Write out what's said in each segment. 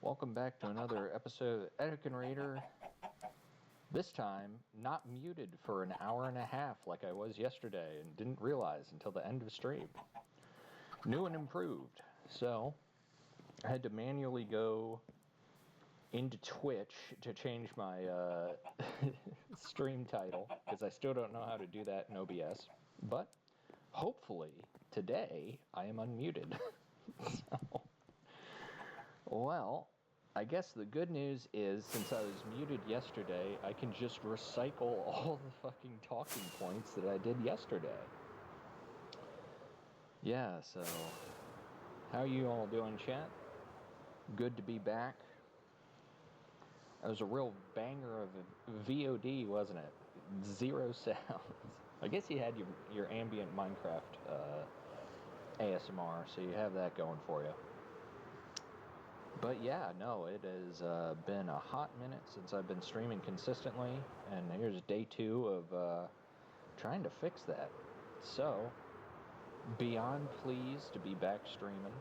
Welcome back to another episode of Etiquette Raider. This time, not muted for an hour and a half like I was yesterday and didn't realize until the end of stream. New and improved. So, I had to manually go into Twitch to change my stream title because I still don't know how to do that in OBS. But, hopefully, today I am unmuted. So, well, I guess the good news is, since I was muted yesterday, I can just recycle all the fucking talking points that I did yesterday. Yeah, so, how you all doing, chat? Good to be back. It was a real banger of a VOD, wasn't it? Zero sounds. I guess you had your ambient Minecraft ASMR, so you have that going for you. But yeah, no, it has been a hot minute since I've been streaming consistently, and here's day 2 of trying to fix that. So, beyond pleased to be back streaming.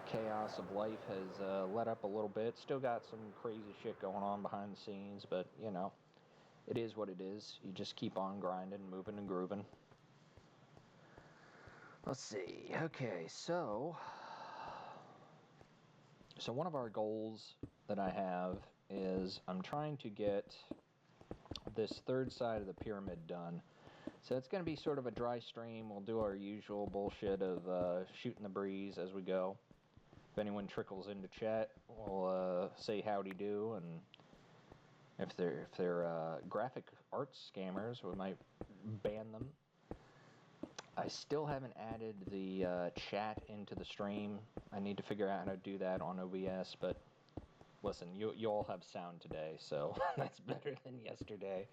Chaos of life has let up a little bit. Still got some crazy shit going on behind the scenes, but, you know, it is what it is. You just keep on grinding, moving and grooving. Let's see. Okay, so one of our goals that I have is I'm trying to get this third side of the pyramid done. So it's going to be sort of a dry stream. We'll do our usual bullshit of shooting the breeze as we go. If anyone trickles into chat, we'll say howdy do, and if they're graphic arts scammers, we might ban them. I still haven't added the chat into the stream. I need to figure out how to do that on OBS, but listen, you all have sound today, so that's better than yesterday.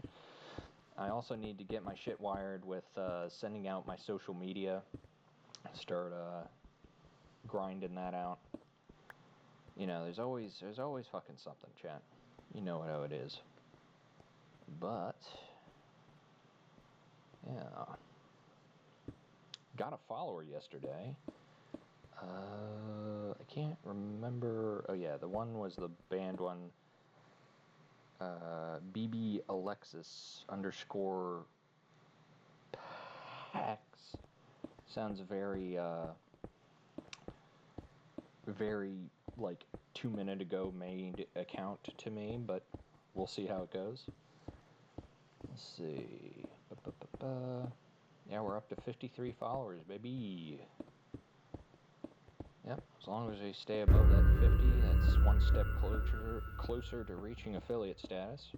I also need to get my shit wired with sending out my social media. Start grinding that out. You know, there's always fucking something, chat. You know how it is. But yeah, got a follower yesterday. I can't remember. Oh yeah, the one was the band one. BB Alexis _ Pax. Sounds very like 2 minute ago made account to me, but we'll see how it goes. Let's see. Yeah, we're up to 53 followers, baby. Yep, as long as we stay above that 50, that's one step closer to reaching affiliate status.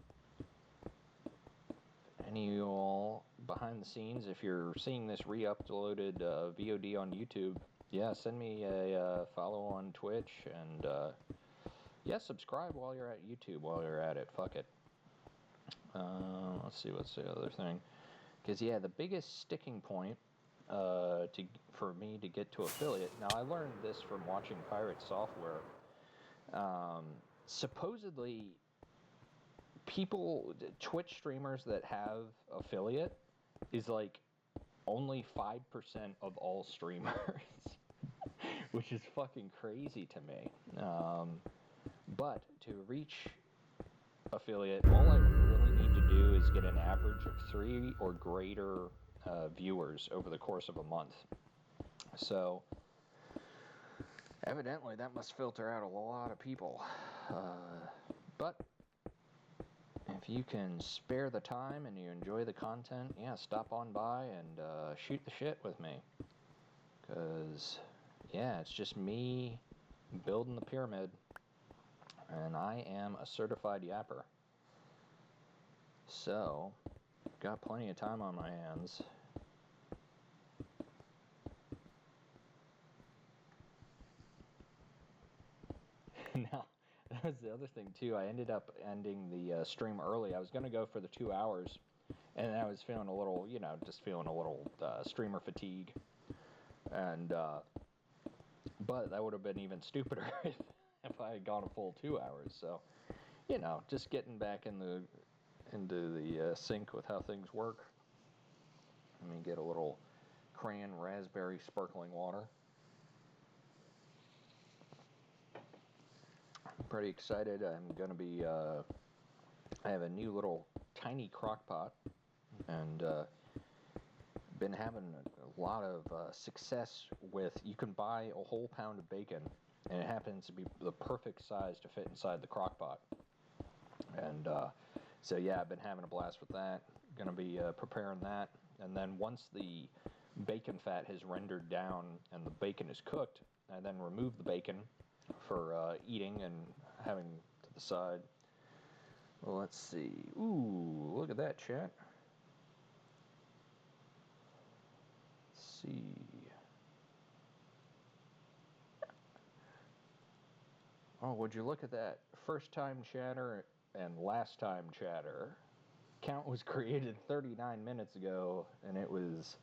Any of you all behind the scenes, if you're seeing this re-uploaded VOD on YouTube, yeah, send me a follow on Twitch, and yeah, subscribe while you're at YouTube, while you're at it. Fuck it. Let's see, what's the other thing? Because, yeah, the biggest sticking point for me to get to affiliate, now I learned this from watching Pirate Software. Supposedly, Twitch streamers that have affiliate is like only 5% of all streamers, which is fucking crazy to me. But to reach affiliate, all I really need to do is get an average of 3 or greater viewers over the course of a month. So, evidently that must filter out a lot of people. But if you can spare the time and you enjoy the content, yeah, stop on by and shoot the shit with me. Because, yeah, it's just me building the pyramid, and I am a certified yapper. So, got plenty of time on my hands. Now, that was the other thing, too. I ended up ending the stream early. I was going to go for the 2 hours, and I was feeling a little, just feeling a little streamer fatigue. And, but that would have been even stupider if I had gone a full 2 hours. So, just getting back into the sync with how things work. Let me get a little crayon raspberry sparkling water. pretty excited. I'm going to be, I have a new little tiny crock pot, and been having a lot of success with, you can buy a whole pound of bacon, and it happens to be the perfect size to fit inside the crock pot. And so yeah, I've been having a blast with that. Going to be preparing that, and then once the bacon fat has rendered down and the bacon is cooked, I then remove the bacon for eating and having to the side. Well, let's see. Ooh, look at that, chat. Let's see. Oh, would you look at that? First time chatter and last time chatter. Count was created 39 minutes ago, and it was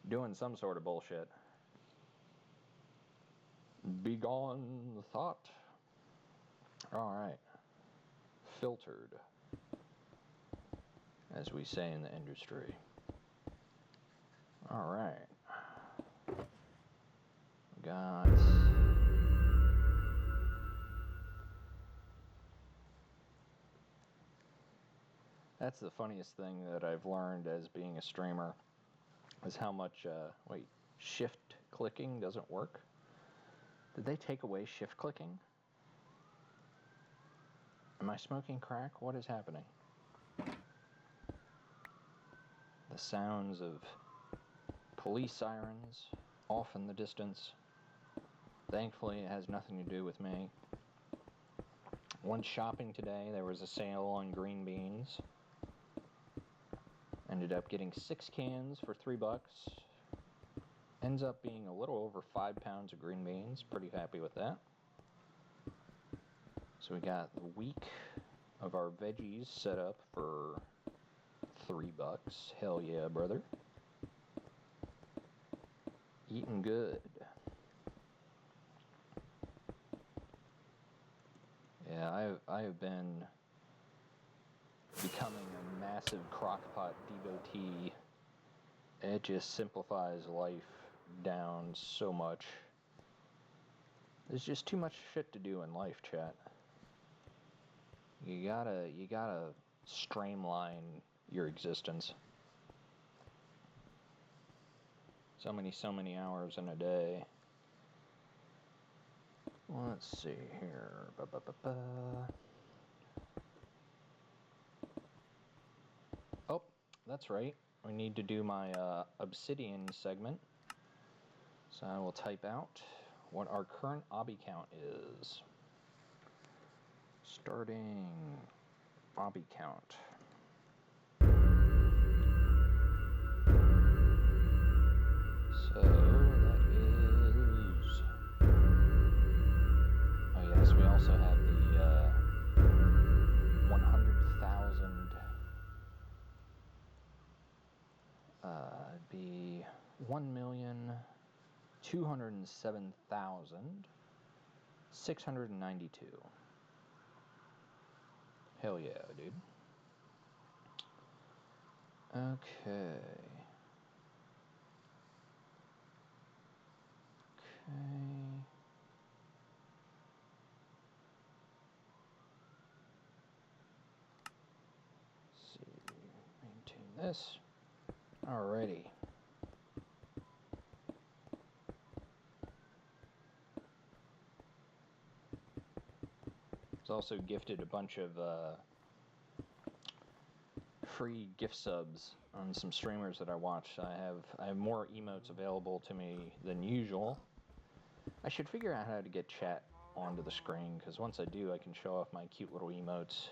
doing some sort of bullshit. Begone thought. Alright. Filtered, as we say in the industry. Alright. Got... That's the funniest thing that I've learned as being a streamer, is how much, wait, shift clicking doesn't work? Did they take away shift clicking? Am I smoking crack? What is happening? The sounds of police sirens off in the distance. Thankfully, it has nothing to do with me. Went shopping today. There was a sale on green beans. Ended up getting 6 cans for $3. Ends up being a little over 5 pounds of green beans. Pretty happy with that. So we got the week of our veggies set up for $3. Hell yeah, brother. Eating good. Yeah, I have been becoming a massive crockpot devotee. It just simplifies life down so much. There's just too much shit to do in life, chat. You gotta streamline your existence. So many hours in a day. Let's see here. Oh, that's right. We need to do my Obsidian segment. So I will type out what our current obby count is. Starting obby count. So that is... Oh yes, we also have the 100,000... it'd be 1,207,692. Hell yeah, dude. Okay. Let's see. Maintain this. Alrighty. Was also gifted a bunch of free gift subs on some streamers that I watch. I have more emotes available to me than usual. I should figure out how to get chat onto the screen, because once I do, I can show off my cute little emotes.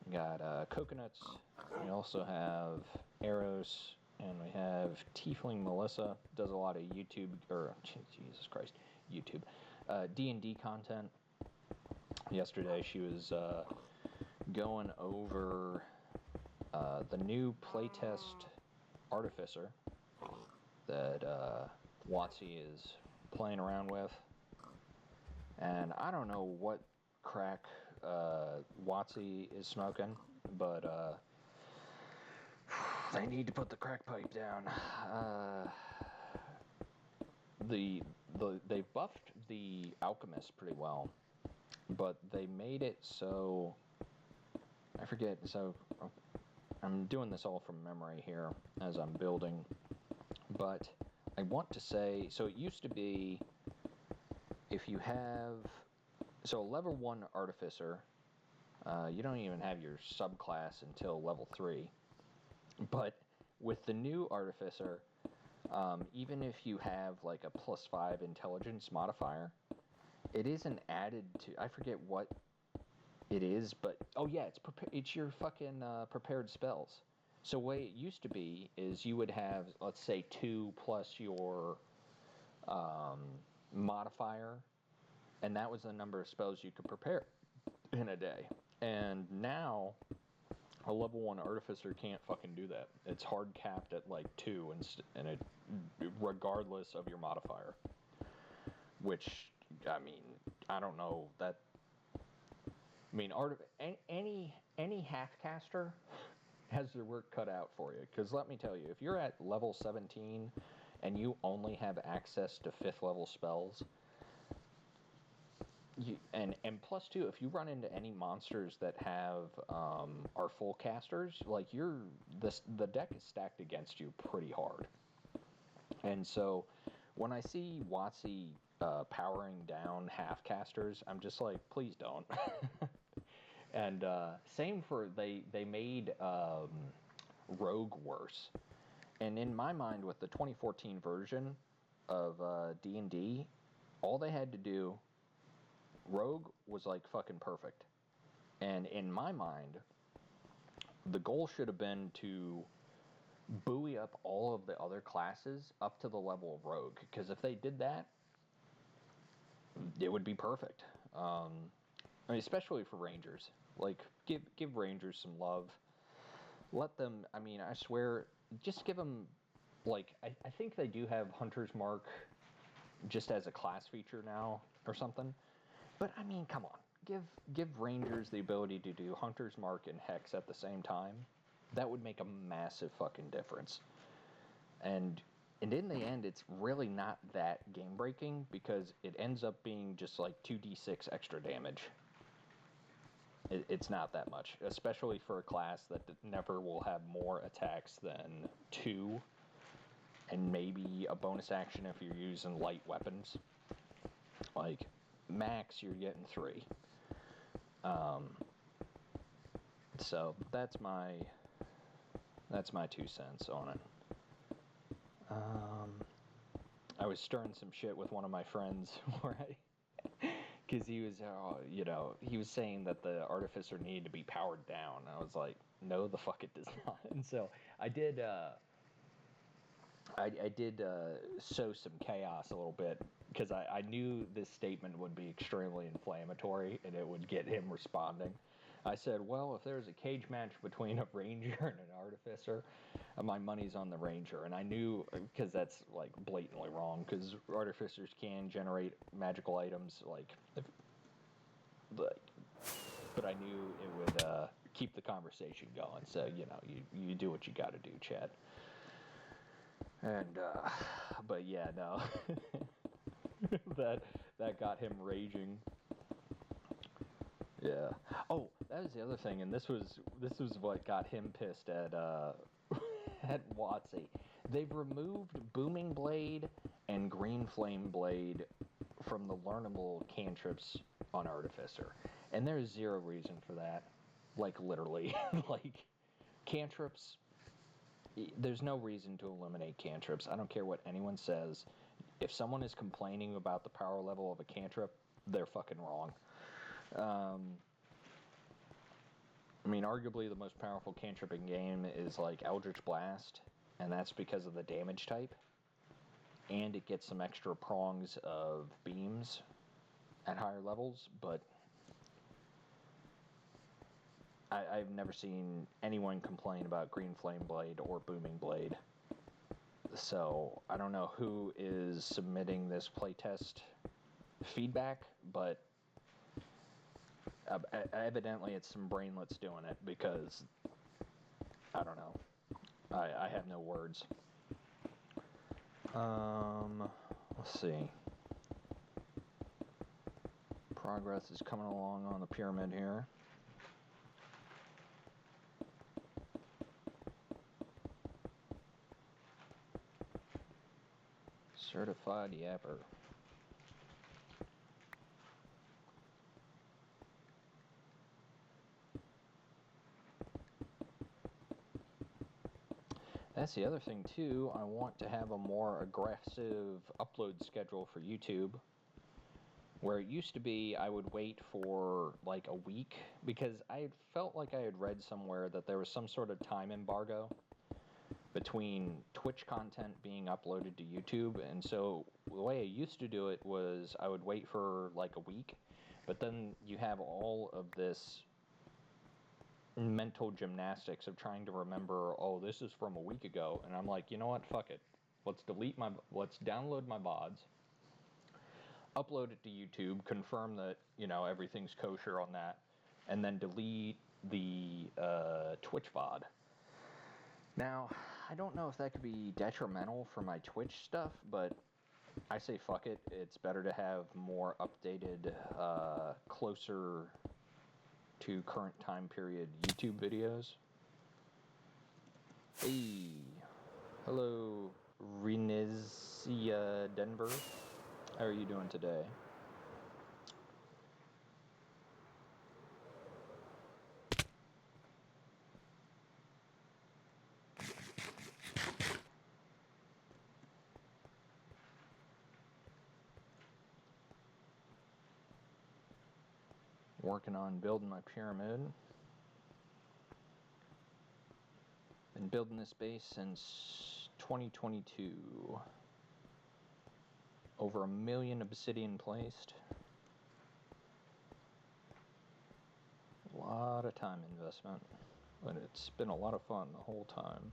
We got coconuts. We also have Eros, and we have Tiefling Melissa. Does a lot of YouTube, or Jesus Christ, YouTube, D&D content. Yesterday she was going over the new playtest Artificer that WotC is playing around with. And I don't know what crack WotC is smoking, but they need to put the crack pipe down. they buffed the alchemist pretty well, but they made it so I forget. So I'm doing this all from memory here as I'm building, but I want to say, so it used to be if you have, so a level 1 artificer, you don't even have your subclass until level 3, but with the new artificer, even if you have like a +5 intelligence modifier, it isn't added to, I forget what it is, but oh yeah, it's your fucking prepared spells. So the way it used to be is you would have, let's say, 2 plus your modifier, and that was the number of spells you could prepare in a day. And now a level 1 artificer can't fucking do that. It's hard capped at like 2, and it regardless of your modifier. Which, I mean, I don't know that. I mean, any half caster has their work cut out for you. Because let me tell you, if you're at level 17 and you only have access to 5th level spells, and +2, if you run into any monsters that have are full casters, like the deck is stacked against you pretty hard. And so when I see WotC powering down half casters, I'm just like, please don't. And same for they made Rogue worse. And in my mind, with the 2014 version of D&D, all they had to do, Rogue was like fucking perfect. And in my mind, the goal should have been to buoy up all of the other classes up to the level of Rogue. Because if they did that, it would be perfect. I mean, especially for Rangers. Like, give Rangers some love. Let them, I mean, I swear, just give them, like, I think they do have Hunter's Mark just as a class feature now or something. But, I mean, come on. Give Rangers the ability to do Hunter's Mark and Hex at the same time. That would make a massive fucking difference. And in the end, it's really not that game-breaking because it ends up being just like 2d6 extra damage. It's not that much, especially for a class that never will have more attacks than 2, and maybe a bonus action if you're using light weapons. Like, max, you're getting 3. So that's my 2 cents on it. I was stirring some shit with one of my friends where because he was, he was saying that the artificer needed to be powered down. I was like, no, the fuck it does not. And so I did sow some chaos a little bit because I knew this statement would be extremely inflammatory and it would get him responding. I said, well, if there's a cage match between a ranger and an artificer, my money's on the ranger. And I knew, because that's like blatantly wrong, because artificers can generate magical items, but I knew it would keep the conversation going. So, you do what you got to do, Chad. And, but yeah, no, that got him raging. Yeah. Oh, that was the other thing, and this was what got him pissed at at WotC. They've removed Booming Blade and Green Flame Blade from the learnable cantrips on Artificer, and there's zero reason for that. Like, literally, like, cantrips. There's no reason to eliminate cantrips. I don't care what anyone says. If someone is complaining about the power level of a cantrip, they're fucking wrong. I mean, arguably the most powerful cantrip in game is like Eldritch Blast, and that's because of the damage type. And it gets some extra prongs of beams at higher levels, but I've never seen anyone complain about Green Flame Blade or Booming Blade. So I don't know who is submitting this playtest feedback, but evidently it's some brainlets doing it, because I don't know. I have no words. Let's see. Progress is coming along on the pyramid here. Certified yapper. That's the other thing too. I want to have a more aggressive upload schedule for YouTube. Where it used to be, I would wait for like a week because I felt like I had read somewhere that there was some sort of time embargo between Twitch content being uploaded to YouTube. And so the way I used to do it was I would wait for like a week, but then you have all of this mental gymnastics of trying to remember, oh, this is from a week ago. And I'm like, you know what? Fuck it. Let's download my VODs, upload it to YouTube, confirm that, you know, everything's kosher on that, and then delete the Twitch VOD. Now, I don't know if that could be detrimental for my Twitch stuff, but I say fuck it. It's better to have more updated, closer to current time period YouTube videos. Hey, hello, Renizia Denver. How are you doing today? Working on building my pyramid. Been building this base since 2022. Over 1 million obsidian placed. A lot of time investment, but it's been a lot of fun the whole time.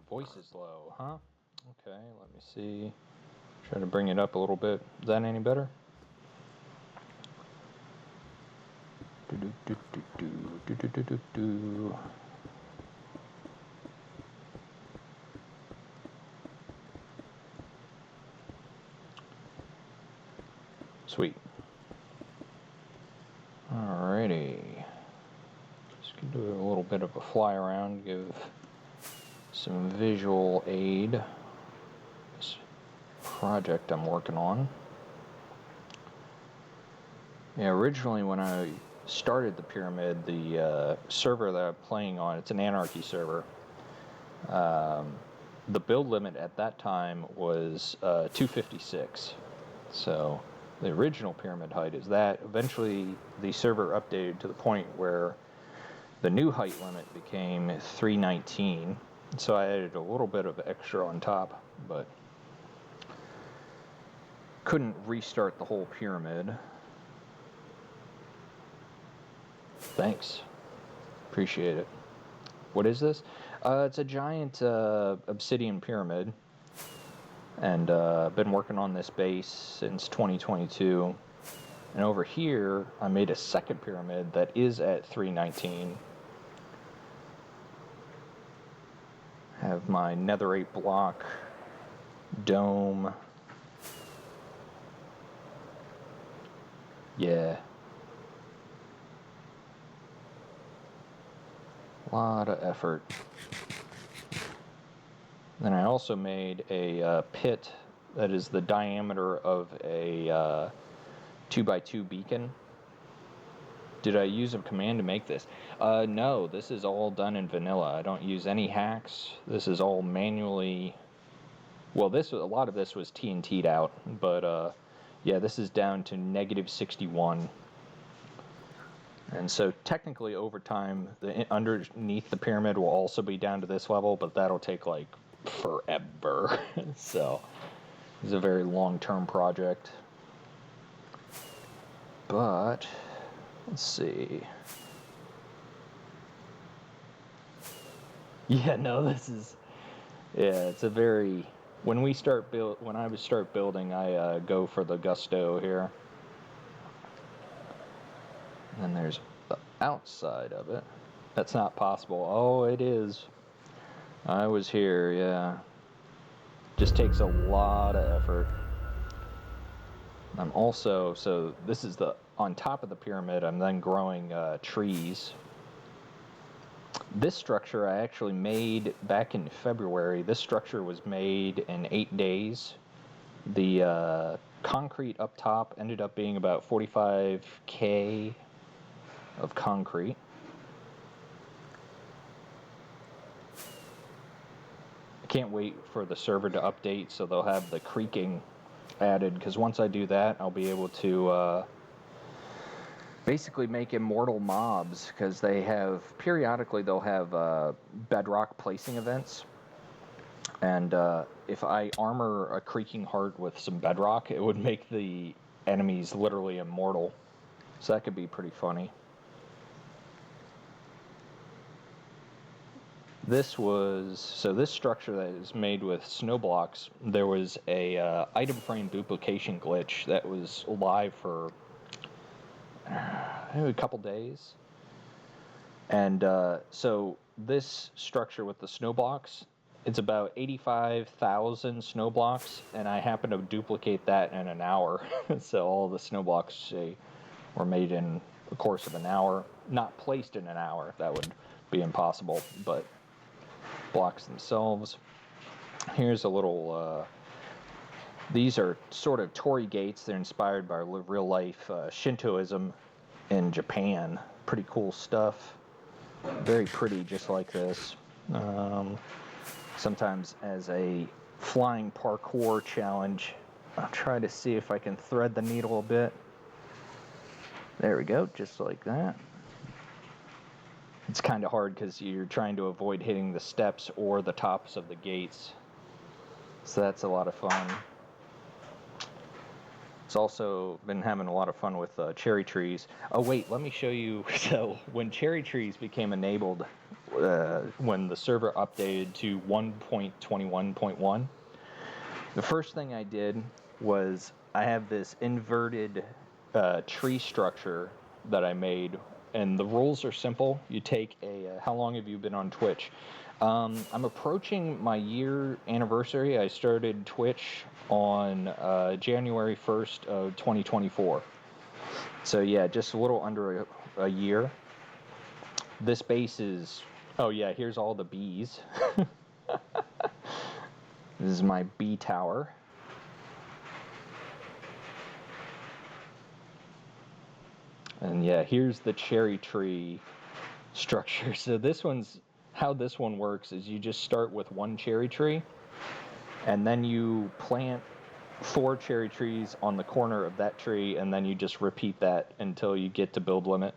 Voice is low, huh? Okay, let me see. Try to bring it up a little bit. Is that any better? Sweet. Alrighty. Just gonna do a little bit of a fly around, give some visual aid. This project I'm working on. Yeah, originally when I started the pyramid, the server that I'm playing on, it's an Anarchy server. The build limit at that time was 256. So the original pyramid height is that. Eventually the server updated to the point where the new height limit became 319. So I added a little bit of extra on top, but couldn't restart the whole pyramid. Thanks. Appreciate it. What is this? It's a giant obsidian pyramid. And I've been working on this base since 2022. And over here, I made a second pyramid that is at 319. Have my netherite block dome. Yeah. A lot of effort. Then I also made a pit that is the diameter of a 2x2 beacon. Did I use a command to make this? No, this is all done in vanilla. I don't use any hacks. This is all manually. Well, a lot of this was TNT'd out, but yeah, this is down to -61. And so technically over time, underneath the pyramid will also be down to this level, but that'll take like forever. So it's a very long-term project. But let's see. Yeah, no, this is. Yeah, it's a very. When I start building, I go for the gusto here. And then there's the outside of it. That's not possible. Oh, it is. I was here, yeah. Just takes a lot of effort. I'm also, so this is on top of the pyramid, I'm then growing trees. This structure I actually made back in February. This structure was made in 8 days. The concrete up top ended up being about 45K of concrete. I can't wait for the server to update so they'll have the creaking added, because once I do that, I'll be able to basically make immortal mobs, because periodically they'll have bedrock placing events, and if I armor a creaking heart with some bedrock, it would make the enemies literally immortal, so that could be pretty funny. This structure that is made with snow blocks, there was a item frame duplication glitch that was live for a couple days. And so this structure with the snow blocks, it's about 85,000 snow blocks, and I happen to duplicate that in an hour. So all the snow blocks were made in the course of an hour, not placed in an hour. That would be impossible, but blocks themselves. Here's a little. These are sort of torii gates. They're inspired by real life Shintoism in Japan. Pretty cool stuff. Very pretty, just like this. Sometimes as a flying parkour challenge, I'll try to see if I can thread the needle a bit. There we go, just like that. It's kind of hard because you're trying to avoid hitting the steps or the tops of the gates. So that's a lot of fun. It's also been having a lot of fun with cherry trees. Oh wait, let me show you. So when cherry trees became enabled, when the server updated to 1.21.1, the first thing I did was I have this inverted tree structure that I made. And the rules are simple. You take how long have you been on Twitch? I'm approaching my year anniversary. I started Twitch on January 1st of 2024. So yeah, just a little under a year. This base is, oh yeah, here's all the bees. This is my bee tower. And yeah, here's the cherry tree structure. So how this one works is you just start with one cherry tree, and then you plant 4 cherry trees on the corner of that tree, and then you just repeat that until you get to build limit.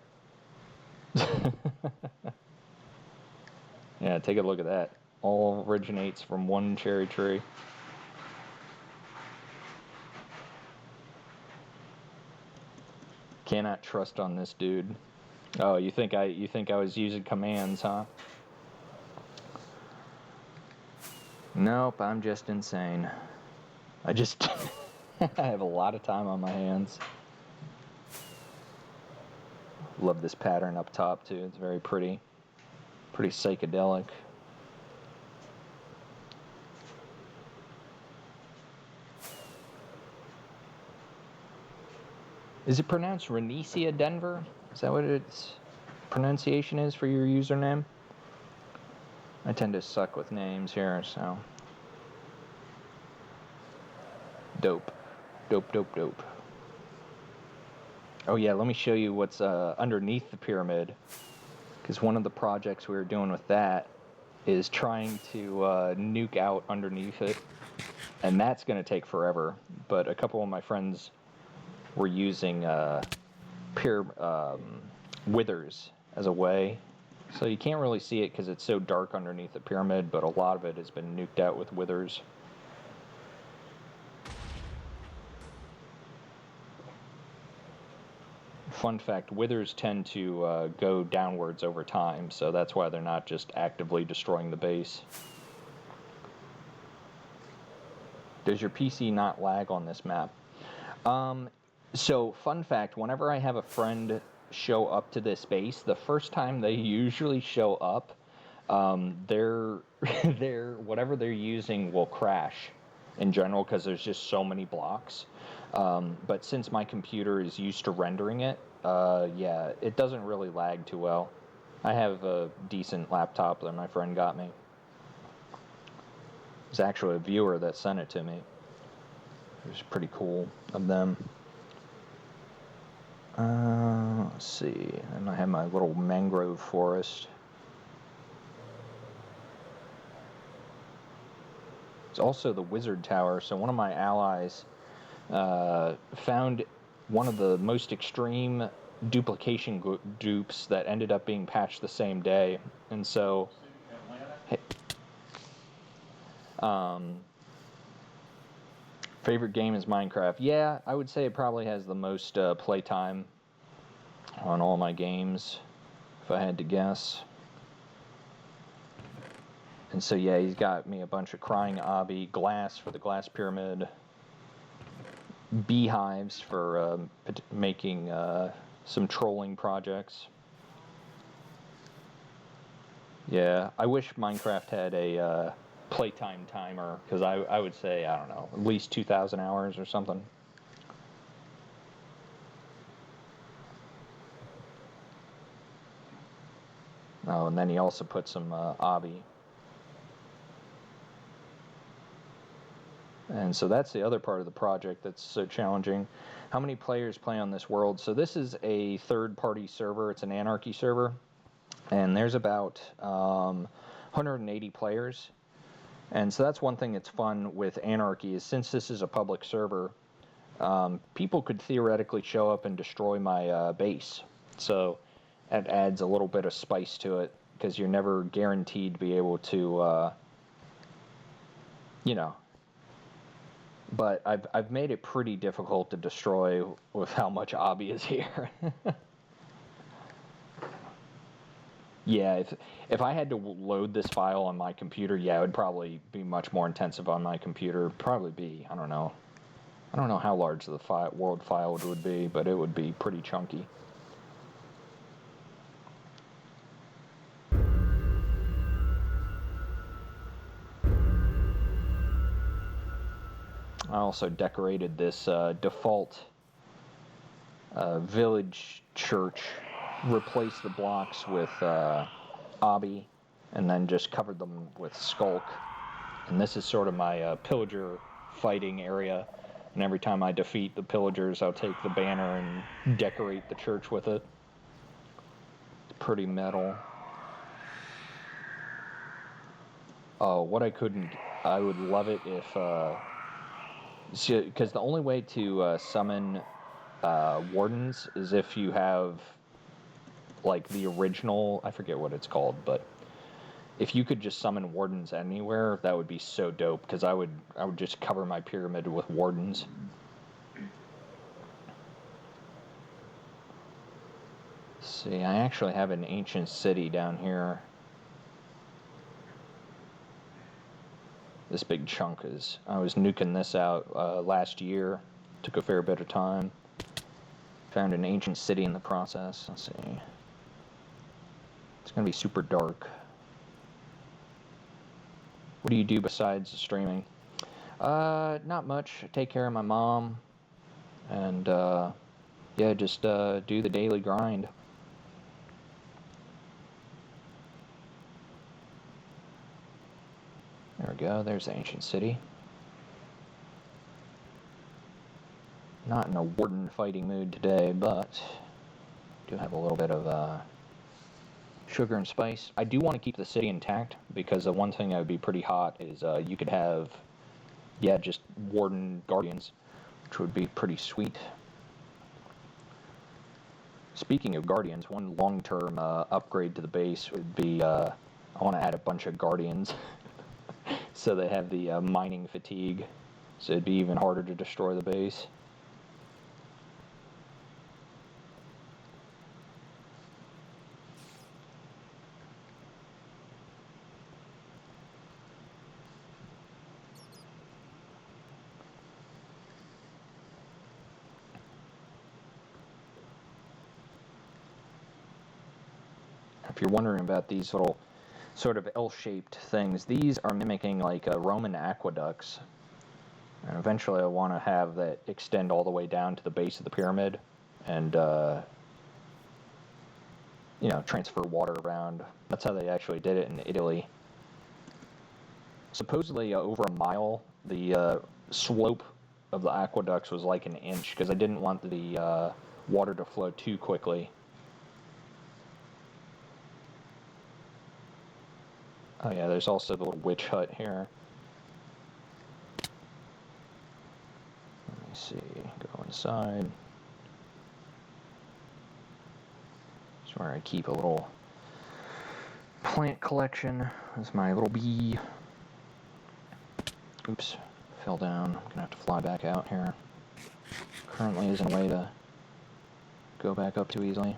Yeah, take a look at that. All originates from one cherry tree. Cannot trust on this dude. Oh, you think I was using commands, huh? Nope, I'm just insane. I have a lot of time on my hands. Love this pattern up top too. It's very pretty. Pretty psychedelic. Is it pronounced Renesia Denver? Is that what its pronunciation is for your username? I tend to suck with names here, so. Dope. Dope, dope, dope. Oh yeah, let me show you what's underneath the pyramid, because one of the projects we were doing with that is trying to nuke out underneath it, and that's going to take forever. But a couple of my friends were using withers as a way. So you can't really see it because it's so dark underneath the pyramid, but a lot of it has been nuked out with withers. Fun fact, withers tend to go downwards over time, so that's why they're not just actively destroying the base. Does your PC not lag on this map? So, fun fact, whenever I have a friend show up to this base, the first time they usually show up, their whatever they're using will crash in general because there's just so many blocks. But since my computer is used to rendering it, yeah, it doesn't really lag too well. I have a decent laptop that my friend got me. It's actually a viewer that sent it to me. It was pretty cool of them. Let's see, and I have my little mangrove forest. It's also the wizard tower, so one of my allies found one of the most extreme duplication dupes that ended up being patched the same day, and so favorite game is Minecraft. Yeah, I would say it probably has the most playtime on all my games, if I had to guess. And so yeah, he's got me a bunch of crying obby, glass for the glass pyramid, beehives for making some trolling projects. Yeah, I wish Minecraft had a playtime timer, because I would say, I don't know, at least 2,000 hours or something. Oh, and then he also put some obby. And so that's the other part of the project that's so challenging. How many players play on this world? So this is a third-party server. It's an Anarchy server. And there's about 180 players. And so that's one thing that's fun with Anarchy, is since this is a public server, people could theoretically show up and destroy my base. So that adds a little bit of spice to it, because you're never guaranteed to be able to, you know. But I've made it pretty difficult to destroy with how much obby is here. Yeah, if I had to load this file on my computer, yeah, it would probably be much more intensive on my computer. Probably be, I don't know how large the world file would be, but it would be pretty chunky. I also decorated this default village church, replaced the blocks with obby, and then just covered them with skulk. And this is sort of my pillager fighting area. And every time I defeat the pillagers, I'll take the banner and decorate the church with it. It's pretty metal. Oh, what I would love it if, because the only way to summon wardens is if you have, like, the original, I forget what it's called, but if you could just summon wardens anywhere, that would be so dope, because I would just cover my pyramid with wardens. Let's see, I actually have an ancient city down here. This big chunk is, I was nuking this out last year. Took a fair bit of time. Found an ancient city in the process. Let's see. It's gonna be super dark. What do you do besides streaming? Not much. I take care of my mom, and yeah, just do the daily grind. There we go. There's the ancient city. Not in a warden fighting mood today, but do have a little bit of sugar and spice. I do want to keep the city intact, because the one thing that would be pretty hot is you could have, yeah, just warden guardians, which would be pretty sweet. Speaking of guardians, one long-term upgrade to the base would be I want to add a bunch of guardians so they have the mining fatigue, so it'd be even harder to destroy the base. If you're wondering about these little sort of L-shaped things, these are mimicking like Roman aqueducts. And eventually I want to have that extend all the way down to the base of the pyramid and, you know, transfer water around. That's how they actually did it in Italy. Supposedly over a mile, the slope of the aqueducts was like an inch, because I didn't want the water to flow too quickly. Oh yeah, there's also the little witch hut here. Let me see, go inside. It's where I keep a little plant collection. This is my little bee. Oops, fell down. I'm gonna have to fly back out here. Currently isn't a way to go back up too easily.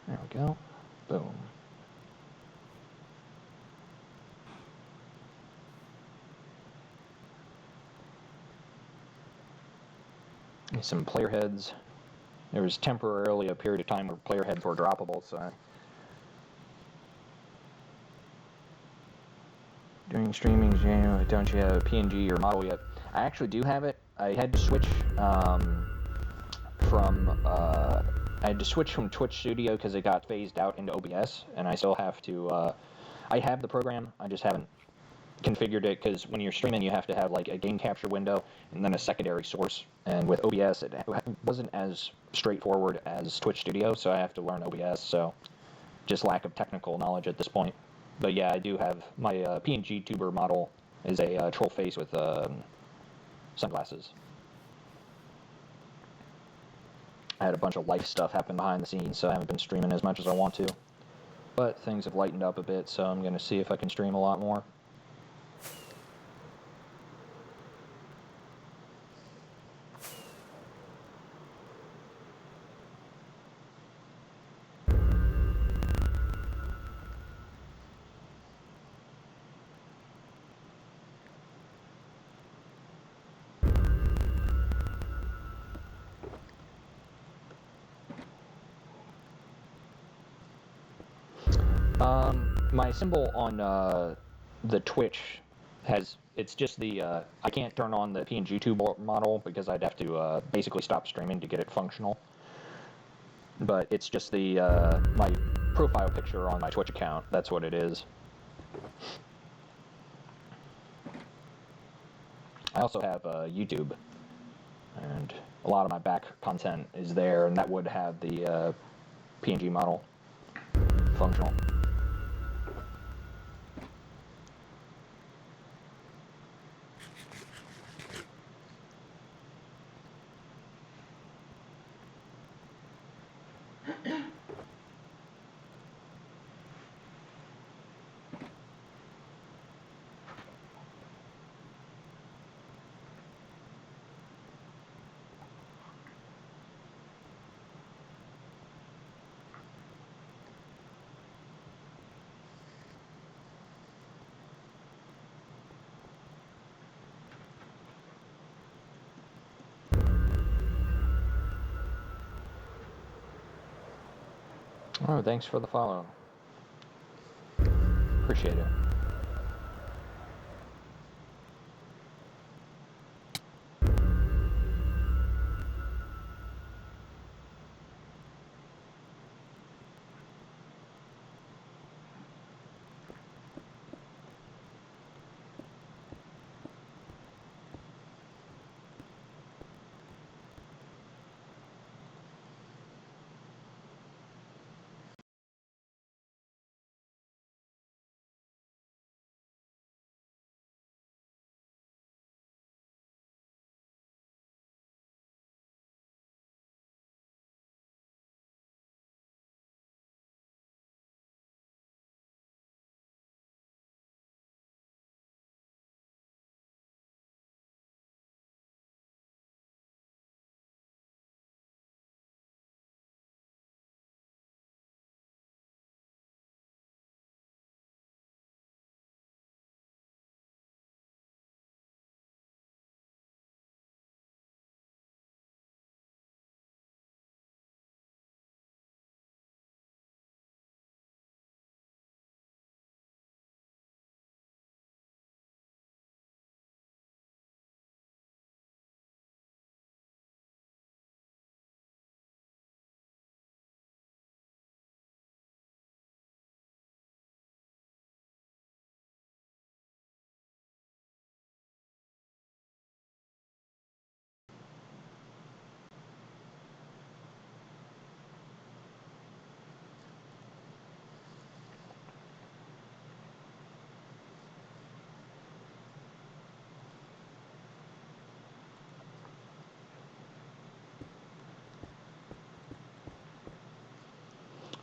There we go. Boom. And some player heads. There was temporarily a period of time where player heads were droppable, so doing streamings, you know, don't you have a PNG or model yet? I actually do have it. I had to switch from Twitch Studio because it got phased out into OBS, and I still have to. I have the program. I just haven't configured it, because when you're streaming, you have to have like a game capture window and then a secondary source. And with OBS, it wasn't as straightforward as Twitch Studio, so I have to learn OBS. So just lack of technical knowledge at this point. But yeah, I do have my PNG tuber model is a troll face with sunglasses. I had a bunch of life stuff happen behind the scenes, so I haven't been streaming as much as I want to. But things have lightened up a bit, so I'm going to see if I can stream a lot more. My symbol on the Twitch it's just the, I can't turn on the PNG tube model because I'd have to basically stop streaming to get it functional. But it's just the, my profile picture on my Twitch account, that's what it is. I also have YouTube, and a lot of my back content is there, and that would have the PNG model functional. Oh, thanks for the follow. Appreciate it.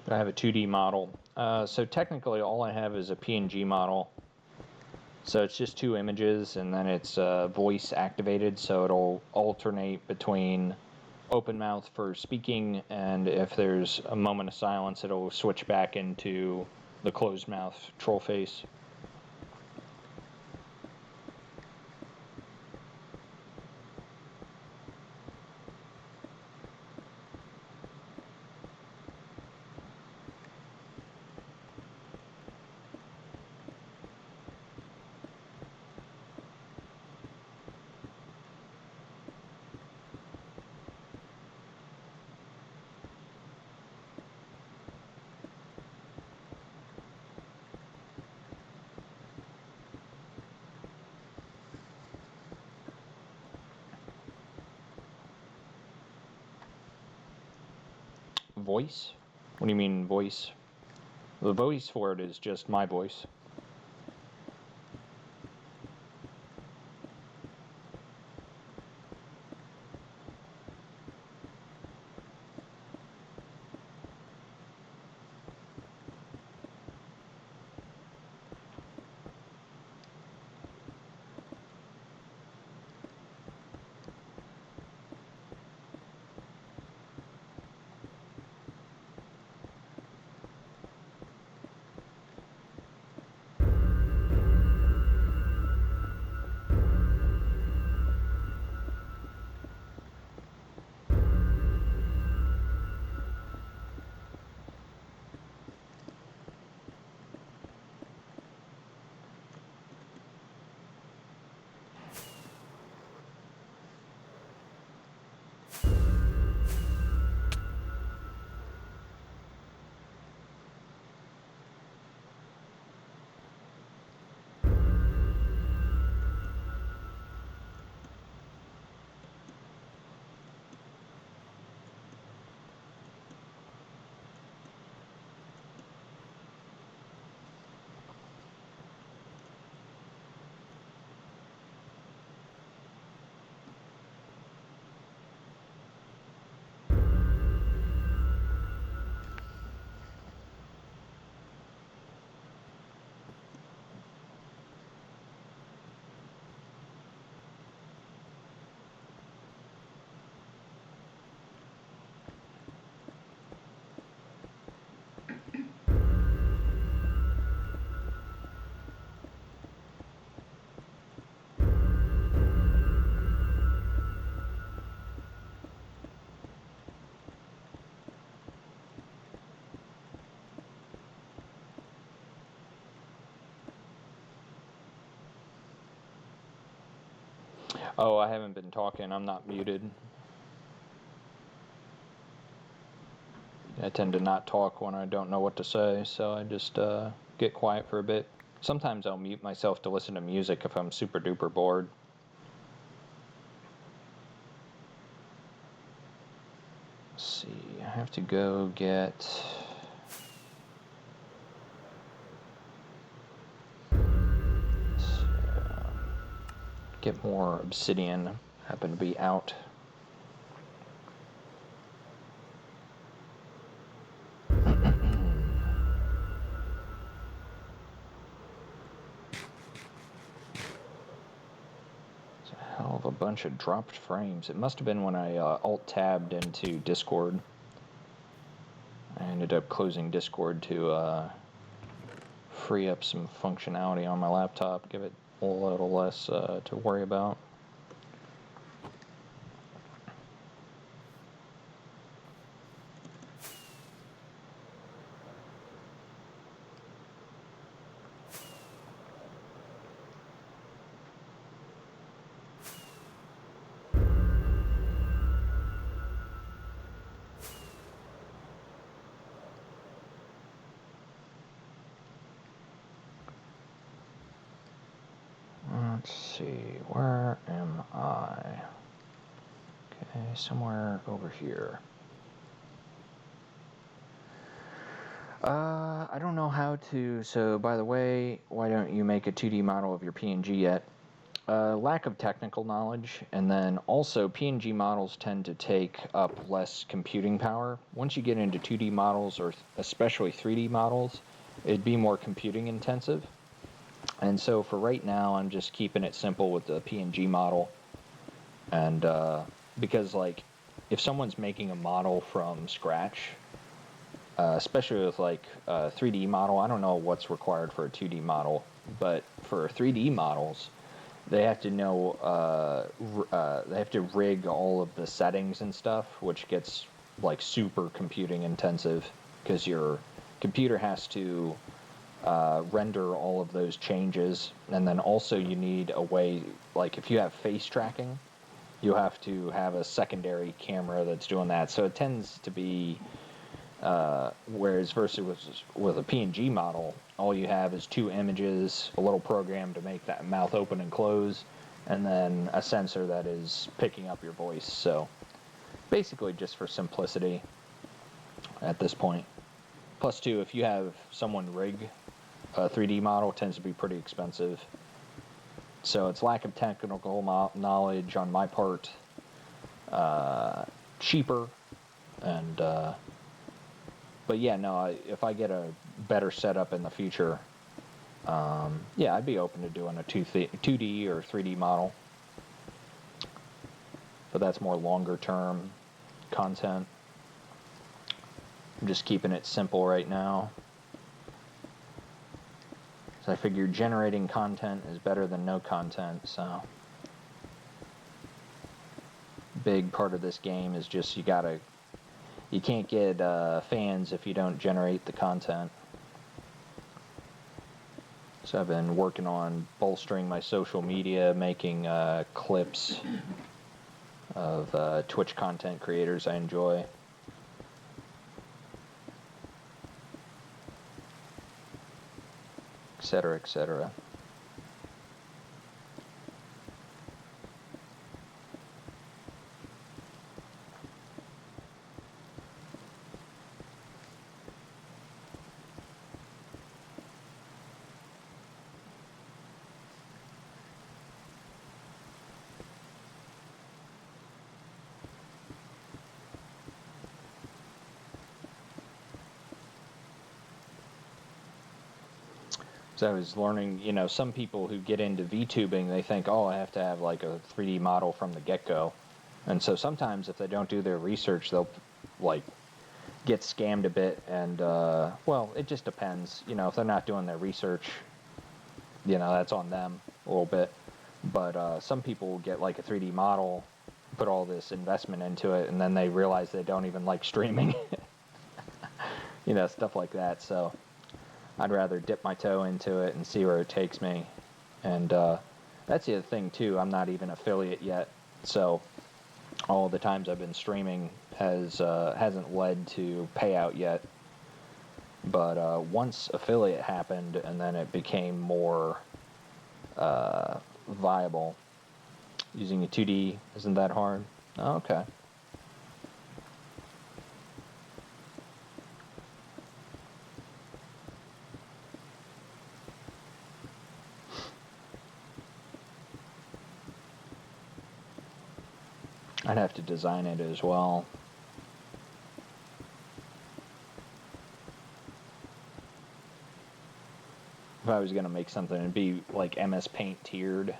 But I have a 2D model. So technically all I have is a PNG model. So it's just 2 images, and then it's voice activated, so it'll alternate between open mouth for speaking, and if there's a moment of silence, it'll switch back into the closed mouth troll face. Voice? What do you mean voice? The voice for it is just my voice. Oh, I haven't been talking. I'm not muted. I tend to not talk when I don't know what to say, so I just get quiet for a bit. Sometimes I'll mute myself to listen to music if I'm super duper bored. Let's see, I have to go get... get more obsidian. Happen to be out. It's a hell of a bunch of dropped frames. It must have been when I alt-tabbed into Discord. I ended up closing Discord to free up some functionality on my laptop, give it a little less to worry about. Let's see, where am I? Okay, somewhere over here. I don't know how to, so by the way, why don't you make a 2D model of your PNG yet? Lack of technical knowledge, and then also PNG models tend to take up less computing power. Once you get into 2D models, or especially 3D models, it'd be more computing intensive. And so for right now, I'm just keeping it simple with the PNG model. And because, like, if someone's making a model from scratch, especially with like a 3D model, I don't know what's required for a 2D model, but for 3D models, they have to know, they have to rig all of the settings and stuff, which gets like super computing intensive because your computer has to render all of those changes. And then also you need a way, like if you have face tracking, you have to have a secondary camera that's doing that. So it tends to be, whereas versus with a PNG model, all you have is 2 images, a little program to make that mouth open and close, and then a sensor that is picking up your voice. So basically just for simplicity at this point. Plus 2, if you have someone rig a 3D model, it tends to be pretty expensive. So it's lack of technical knowledge on my part, cheaper, and but yeah, no, if I get a better setup in the future, yeah, I'd be open to doing a 2D or 3D model. But that's more longer term content. I'm just keeping it simple right now. So I figure generating content is better than no content, so big part of this game is just you can't get fans if you don't generate the content. So I've been working on bolstering my social media, making clips of Twitch content creators I enjoy. Etc., etc. So I was learning, some people who get into VTubing, they think, oh, I have to have like a 3D model from the get-go. And so sometimes if they don't do their research, they'll like get scammed a bit. And, well, it just depends. If they're not doing their research, that's on them a little bit. But some people will get like a 3D model, put all this investment into it, and then they realize they don't even like streaming. Stuff like that. So I'd rather dip my toe into it and see where it takes me. And that's the other thing, too. I'm not even affiliate yet. So all the times I've been streaming hasn't led to payout yet. But once affiliate happened, and then it became more viable. Using a 2D isn't that hard? Oh, okay. I'd have to design it as well. If I was going to make something, it'd be like MS Paint tiered.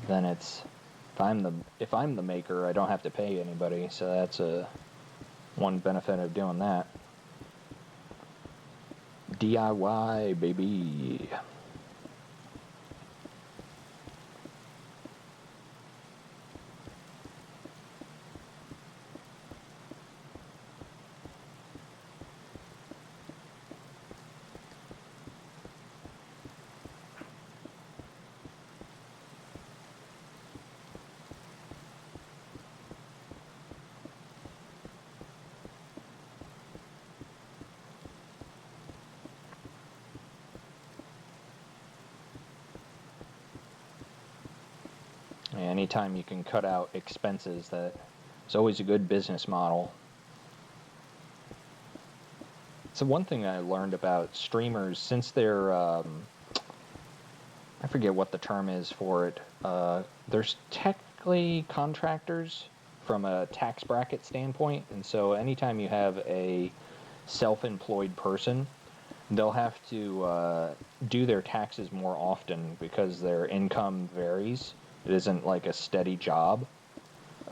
Then it's, if I'm the maker, I don't have to pay anybody, so that's one benefit of doing that. DIY, baby. Anytime you can cut out expenses, that is always a good business model. So one thing I learned about streamers, since they're I forget what the term is for it. There's technically contractors from a tax bracket standpoint, and so anytime you have a self-employed person, they'll have to do their taxes more often because their income varies. It isn't like a steady job.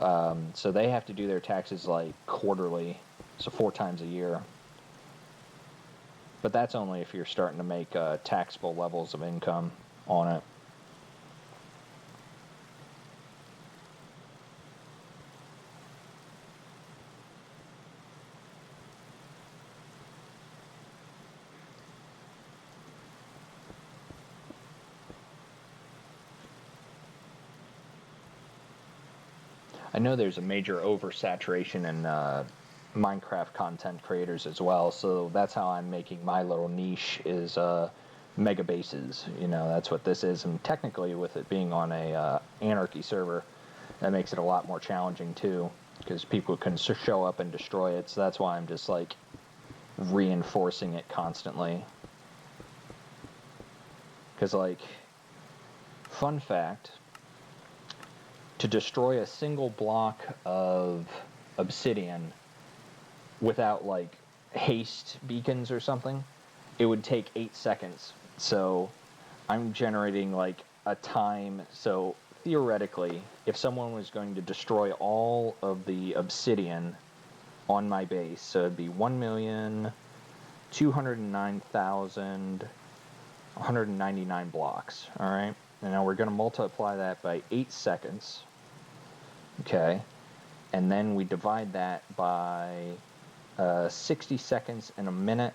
So they have to do their taxes like quarterly, so 4 times a year. But that's only if you're starting to make taxable levels of income on it. I know there's a major oversaturation in Minecraft content creators as well, so that's how I'm making my little niche is mega bases. You know, that's what this is, and technically with it being on a anarchy server, that makes it a lot more challenging too, because people can show up and destroy it, so that's why I'm just like reinforcing it constantly. Because like, fun fact, to destroy a single block of obsidian without like haste beacons or something, it would take 8 seconds. So I'm generating like a time. So theoretically, if someone was going to destroy all of the obsidian on my base, so it'd be 1,209,199 blocks. All right. And now we're going to multiply that by 8 seconds. Okay. And then we divide that by 60 seconds and a minute,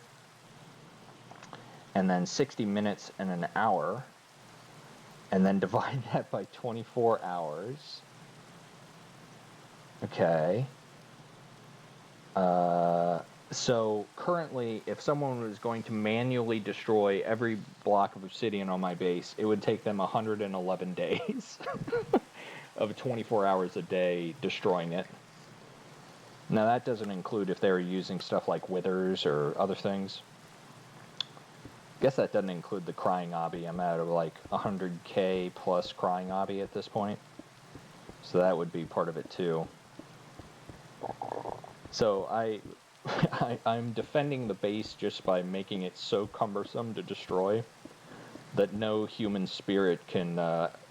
and then 60 minutes and an hour, and then divide that by 24 hours. Okay. So currently, if someone was going to manually destroy every block of obsidian on my base, it would take them 111 days of 24 hours a day destroying it. Now that doesn't include if they were using stuff like withers or other things. I guess that doesn't include the crying obby. I'm at like 100k plus crying obby at this point. So that would be part of it too. So I'm defending the base just by making it so cumbersome to destroy that no human spirit can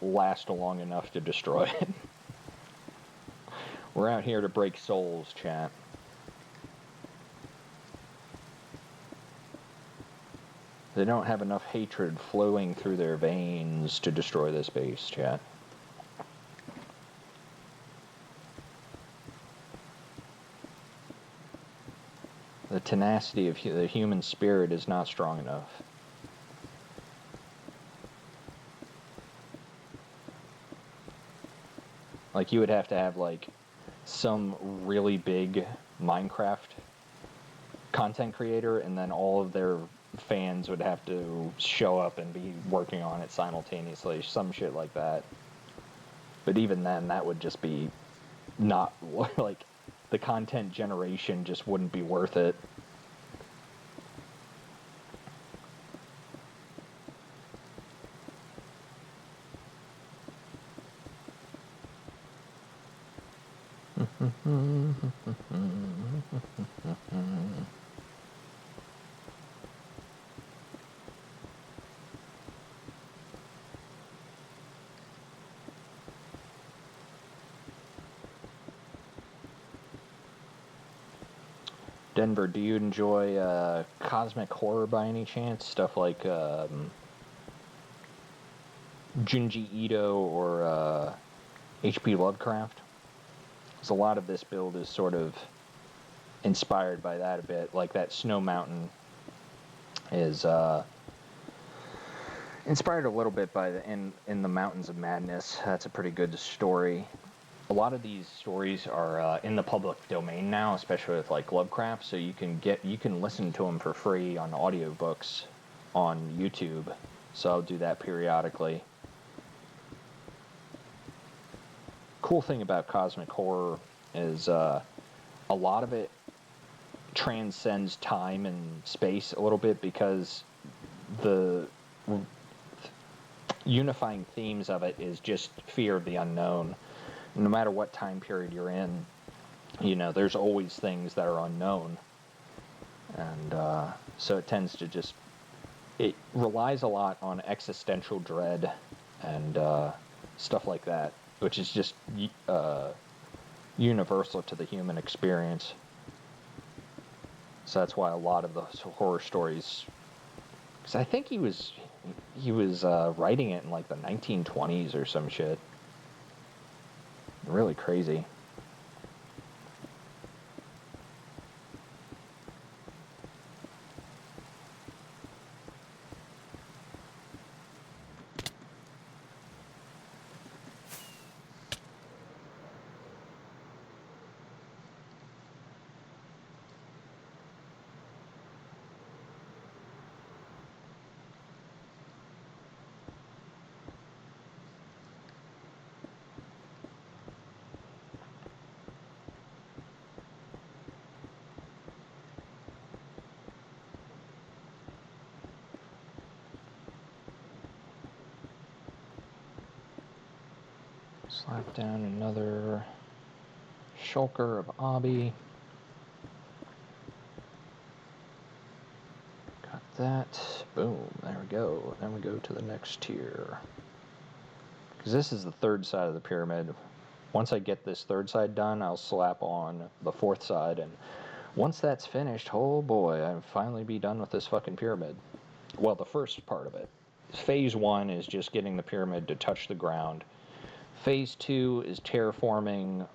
last long enough to destroy it. We're out here to break souls, chat. They don't have enough hatred flowing through their veins to destroy this base, chat. The tenacity of the human spirit is not strong enough. Like, you would have to have, like, some really big Minecraft content creator, and then all of their fans would have to show up and be working on it simultaneously, some shit like that. But even then, that would just be not, like, the content generation just wouldn't be worth it. Denver, do you enjoy cosmic horror by any chance? Stuff like Junji Ito or H.P. Lovecraft? Because a lot of this build is sort of inspired by that a bit. Like that Snow Mountain is inspired a little bit by in the Mountains of Madness. That's a pretty good story. A lot of these stories are in the public domain now, especially with like Lovecraft, so you can listen to them for free on audiobooks on YouTube. So I'll do that periodically. Cool thing about cosmic horror is a lot of it transcends time and space a little bit, because unifying themes of it is just fear of the unknown. No matter what time period you're in, there's always things that are unknown. And so it tends to it relies a lot on existential dread and stuff like that, which is just universal to the human experience. So that's why a lot of those horror stories, because I think he was writing it in like the 1920s or some shit. Really crazy. Slap down another shulker of Abi. Got that. Boom. There we go. Then we go to the next tier. Because this is the third side of the pyramid. Once I get this third side done, I'll slap on the fourth side. And once that's finished, oh boy, I'll finally be done with this fucking pyramid. Well, the first part of it. Phase 1 is just getting the pyramid to touch the ground. Phase 2 is terraforming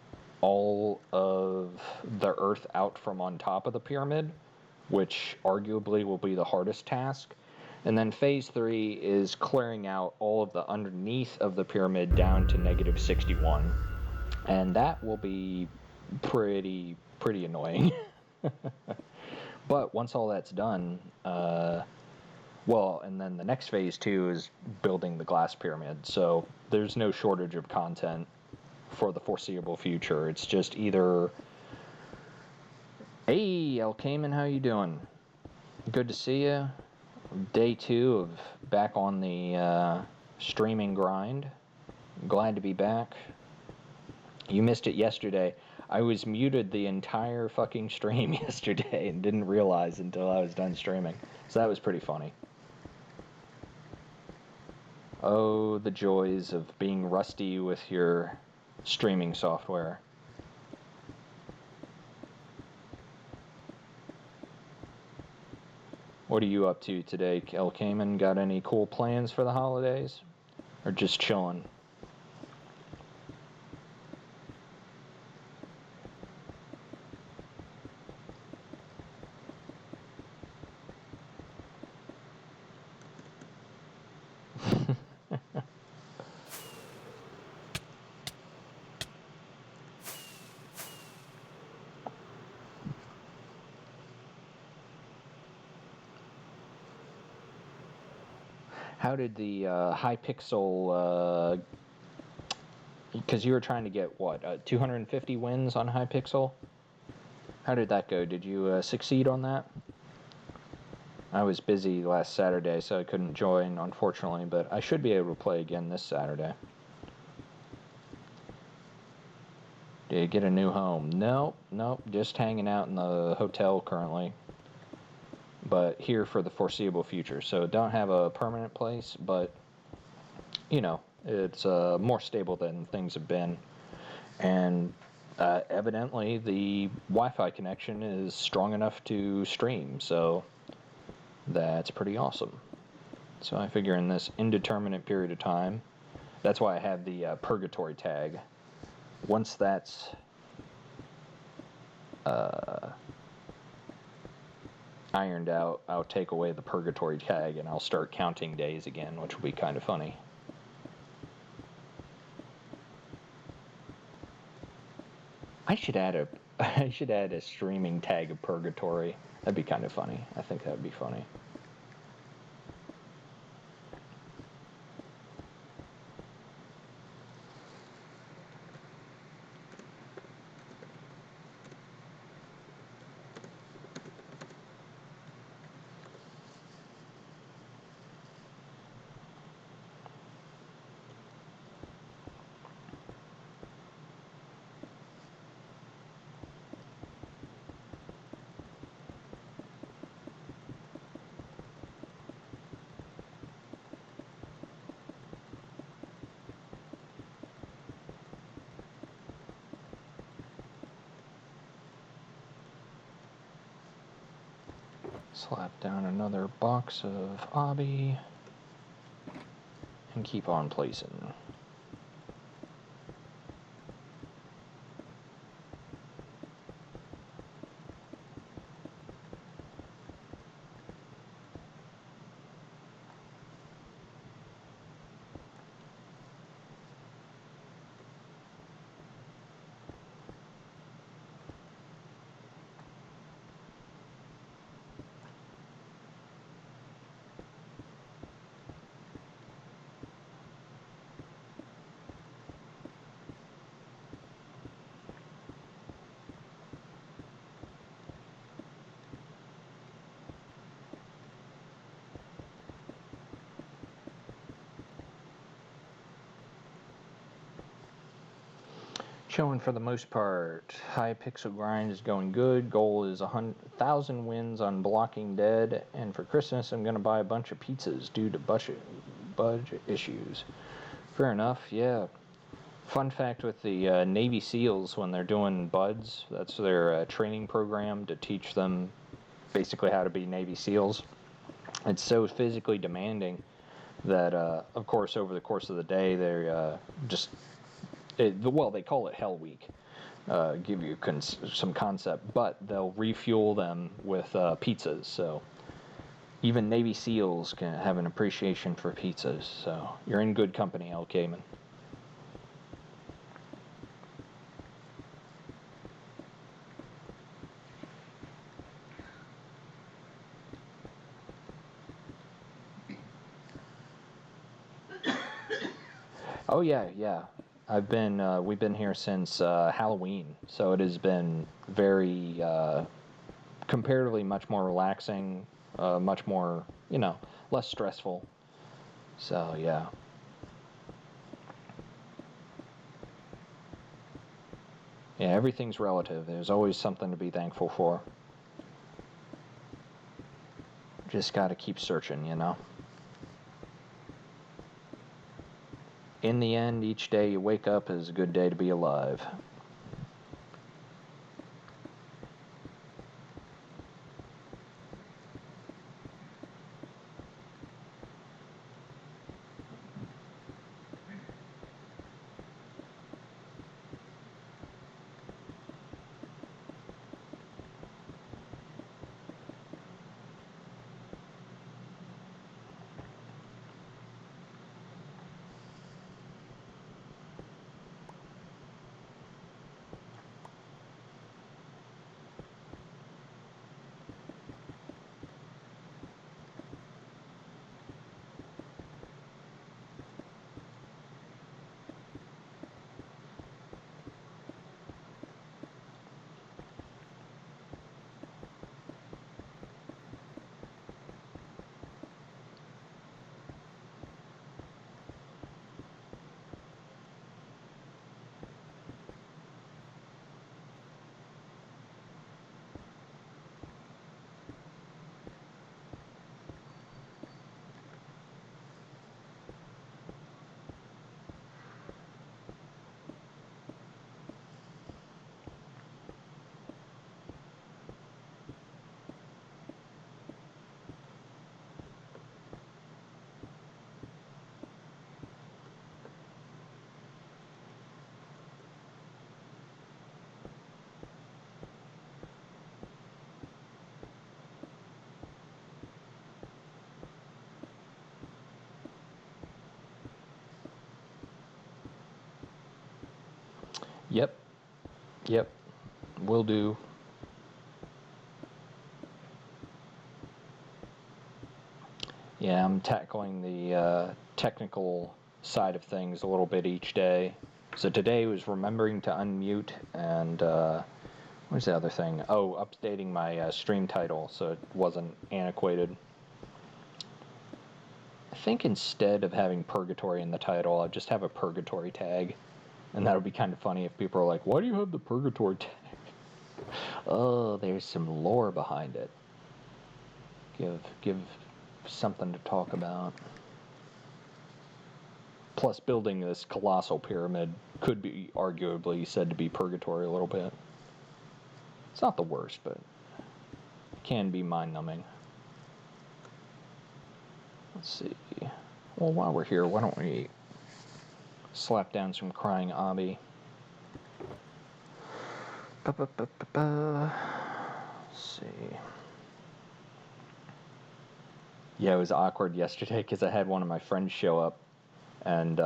all of the earth out from on top of the pyramid, which arguably will be the hardest task. And then phase 3 is clearing out all of the underneath of the pyramid down to negative 61. And that will be pretty annoying. But once all that's done, and then the next phase 2 is building the glass pyramid. So there's no shortage of content for the foreseeable future. It's just either, hey, El Cayman, how you doing? Good to see you. Day 2 of back on the streaming grind. Glad to be back. You missed it yesterday. I was muted the entire fucking stream yesterday and didn't realize until I was done streaming. So that was pretty funny. Oh, the joys of being rusty with your streaming software. What are you up to today, El Cayman? Got any cool plans for the holidays? Or just chilling? How did the high pixel, because you were trying to get, 250 wins on high pixel? How did that go? Did you succeed on that? I was busy last Saturday, so I couldn't join, unfortunately, but I should be able to play again this Saturday. Did you get a new home? Nope, just hanging out in the hotel currently. But here for the foreseeable future. So don't have a permanent place, but, it's more stable than things have been. And evidently the Wi-Fi connection is strong enough to stream, so that's pretty awesome. So I figure in this indeterminate period of time, that's why I have the Purgatory tag. Once that's ironed out, I'll take away the Purgatory tag and I'll start counting days again, which will be kind of funny. I should add a streaming tag of Purgatory. That'd be kind of funny. I think that'd be funny. Slap down another box of obby and keep on placing. Showing for the most part. High pixel grind is going good. Goal is 1,000 wins on Blocking Dead. And for Christmas, I'm going to buy a bunch of pizzas due to budget issues. Fair enough, yeah. Fun fact with the Navy SEALs, when they're doing BUDS, that's their training program to teach them basically how to be Navy SEALs. It's so physically demanding that, of course, over the course of the day, they're they call it Hell Week, give you some concept, but they'll refuel them with pizzas. So even Navy SEALs can have an appreciation for pizzas. So you're in good company, Al Kamen. Oh yeah. We've been here since Halloween, so it has been very, comparatively much more relaxing, much more, less stressful. So yeah. Yeah, everything's relative. There's always something to be thankful for. Just gotta keep searching, In the end, each day you wake up is a good day to be alive. Yep. Will do. Yeah, I'm tackling the technical side of things a little bit each day. So today was remembering to unmute, and what was the other thing? Oh, updating my stream title so it wasn't antiquated. I think instead of having Purgatory in the title, I'll just have a Purgatory tag. And that would be kind of funny if people are like, why do you have the Purgatory tag? Oh, there's some lore behind it. Give something to talk about. Plus, building this colossal pyramid could be arguably said to be purgatory a little bit. It's not the worst, but it can be mind-numbing. Let's see. Well, while we're here, why don't we slap down some crying obby? Let's see. Yeah, it was awkward yesterday because I had one of my friends show up, and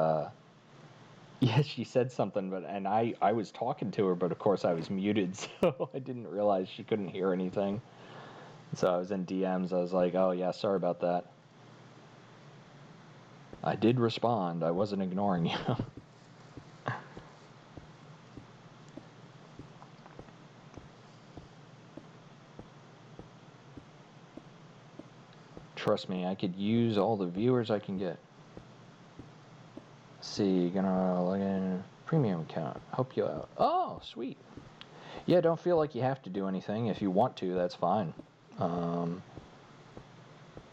yeah, she said something, and I was talking to her, but of course I was muted, so I didn't realize she couldn't hear anything. So I was in DMs. I was like, "Oh yeah, sorry about that." I did respond. I wasn't ignoring you. Trust me, I could use all the viewers I can get. Let's see, gonna log in premium account. Help you out. Oh, sweet. Yeah, don't feel like you have to do anything. If you want to, that's fine.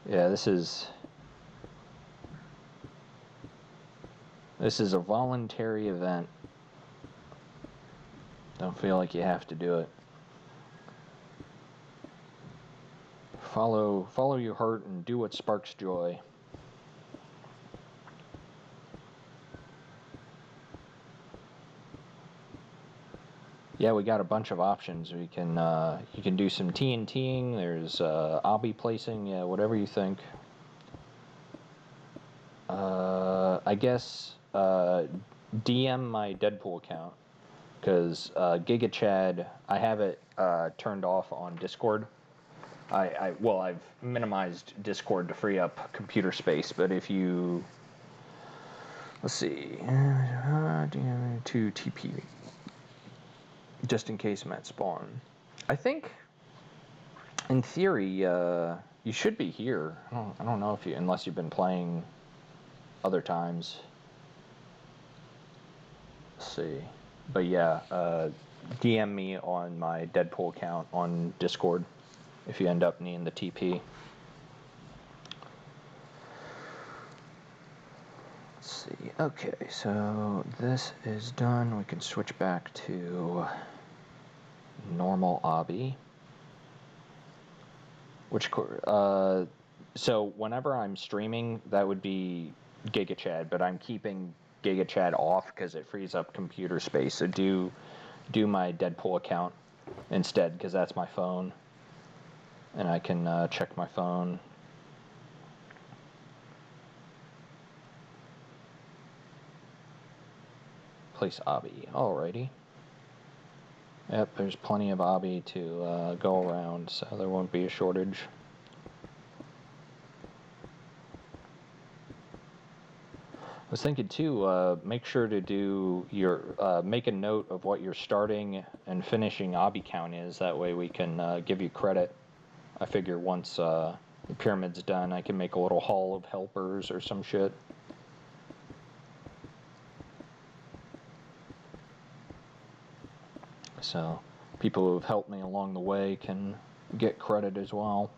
Yeah, this is a voluntary event. Don't feel like you have to do it. Follow your heart and do what sparks joy. Yeah, we got a bunch of options. We can you can do some TNTing. There's obby placing. Yeah, whatever you think. I guess DM my Deadpool account because Giga Chad, I have it turned off on Discord. I've minimized Discord to free up computer space, but if you, let's see, to TP, just in case I'm at spawn. I think, in theory, you should be here. I don't know if you, unless you've been playing other times. Let's see, but yeah, DM me on my Deadpool account on Discord if you end up needing the TP. Let's see. Okay, so this is done. We can switch back to normal obby. So whenever I'm streaming, that would be Giga Chad, but I'm keeping Giga Chad off because it frees up computer space. So do my Deadpool account instead because that's my phone, and I can check my phone. Place obby. Alrighty. Yep, there's plenty of obby to go around, so there won't be a shortage. I was thinking too, make sure to do your, make a note of what your starting and finishing obby count is. That way we can give you credit. I figure once the pyramid's done, I can make a little hall of helpers or some shit. So people who have helped me along the way can get credit as well.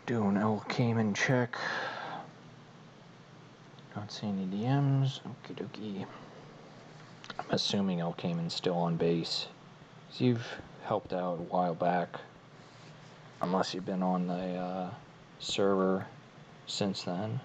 Do an El Cayman check. Don't see any DMs. Okie dokie. I'm assuming El Cayman's still on base. So you've helped out a while back. Unless you've been on the server since then.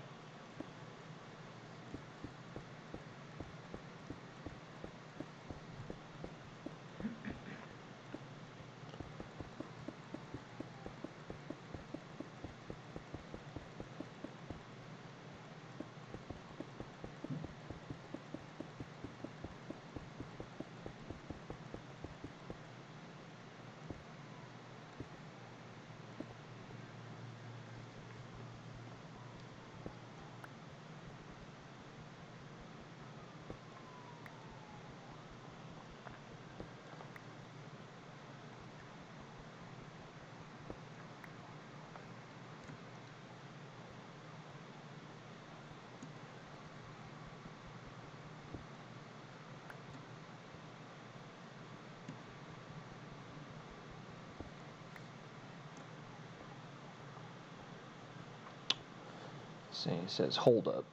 See, it says hold up.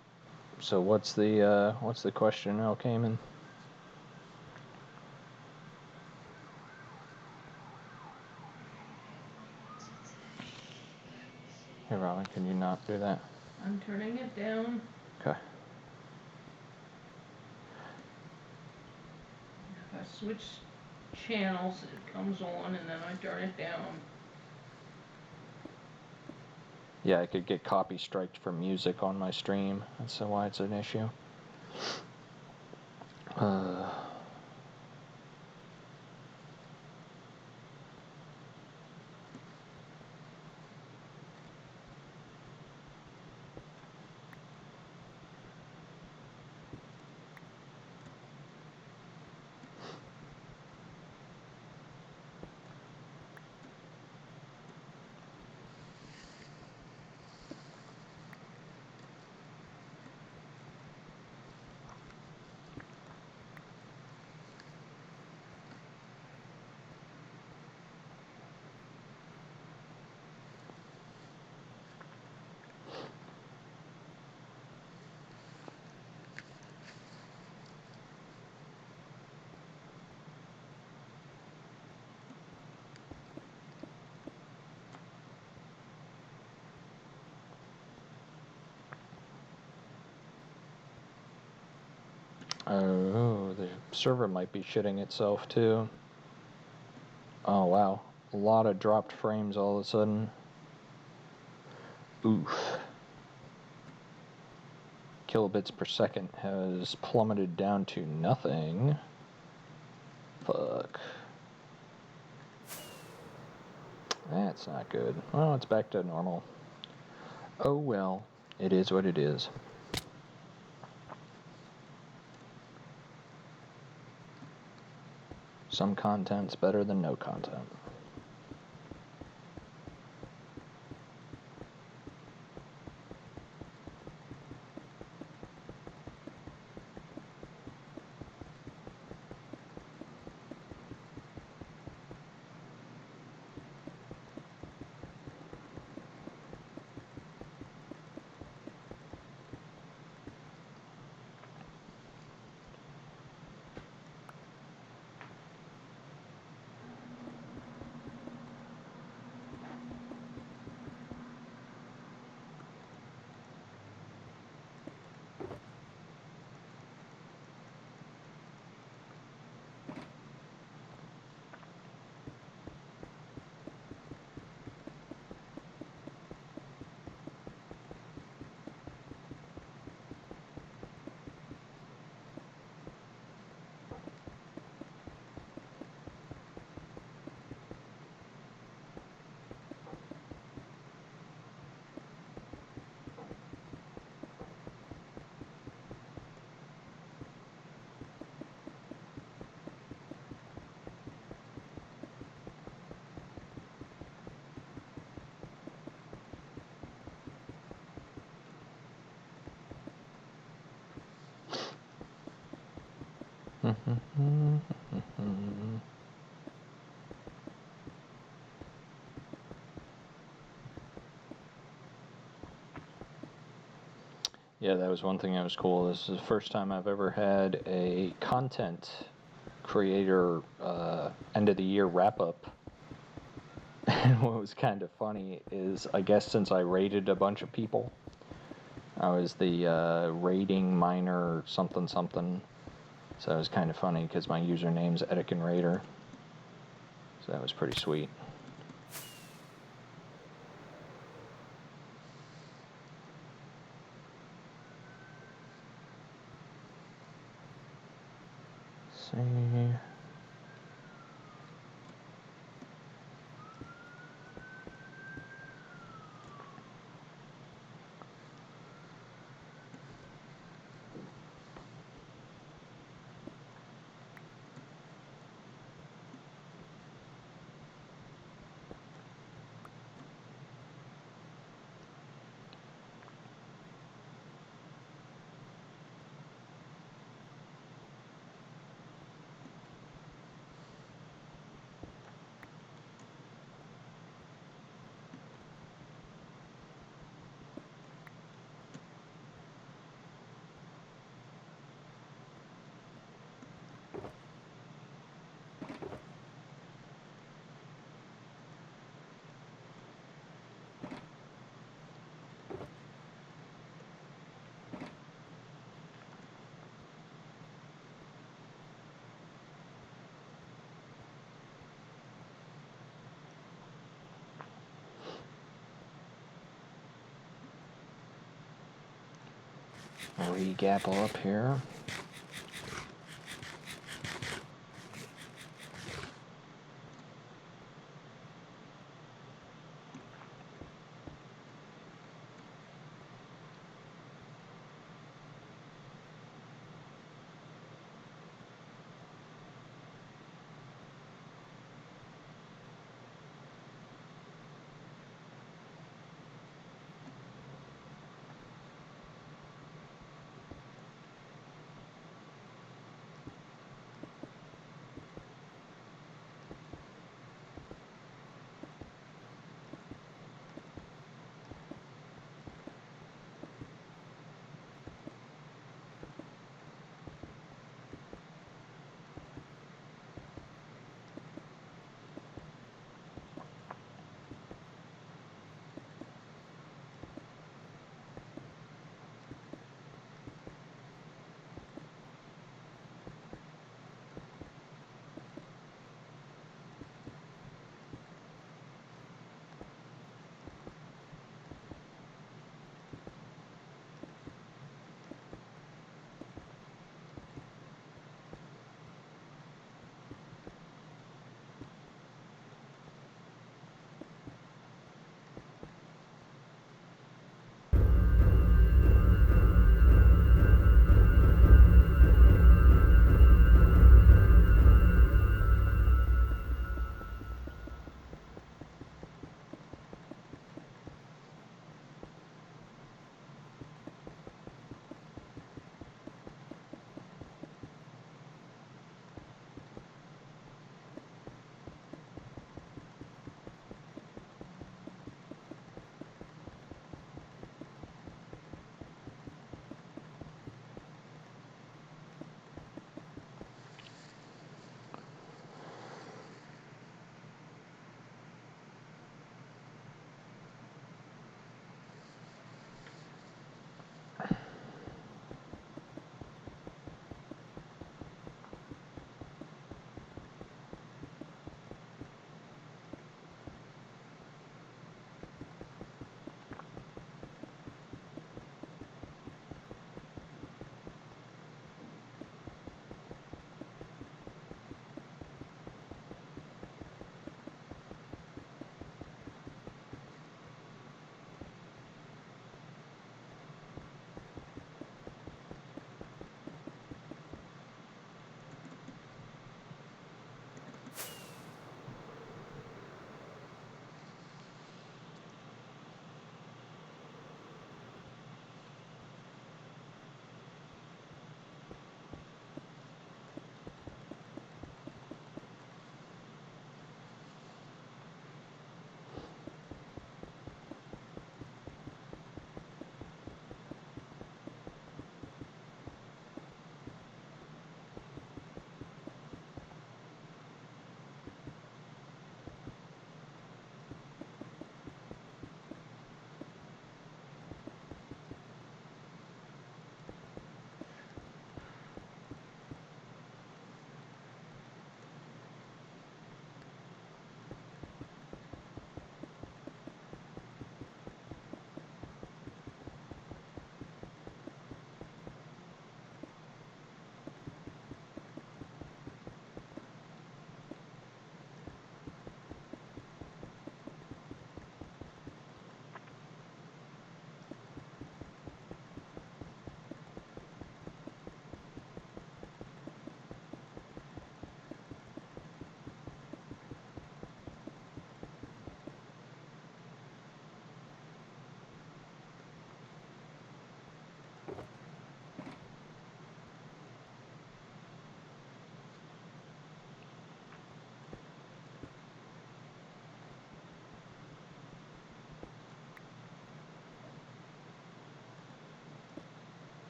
So what's the question, El Cayman? Hey, Robin, can you not do that? I'm turning it down. Okay. If I switch channels, it comes on and then I turn it down. Yeah, I could get copy striked for music on my stream. That's why it's an issue. Oh, the server might be shitting itself too. Oh wow, a lot of dropped frames all of a sudden. Oof. Kilobits per second has plummeted down to nothing. Fuck. That's not good. Well, it's back to normal. Oh well, it is what it is. Some content's better than no content. Yeah, that was one thing that was cool. This is the first time I've ever had a content creator end of the year wrap up. And what was kind of funny is, I guess since I rated a bunch of people, I was the rating minor something something. So it was kind of funny because my username's Etikin Raider. So that was pretty sweet. Let's see. Re-gapple up here.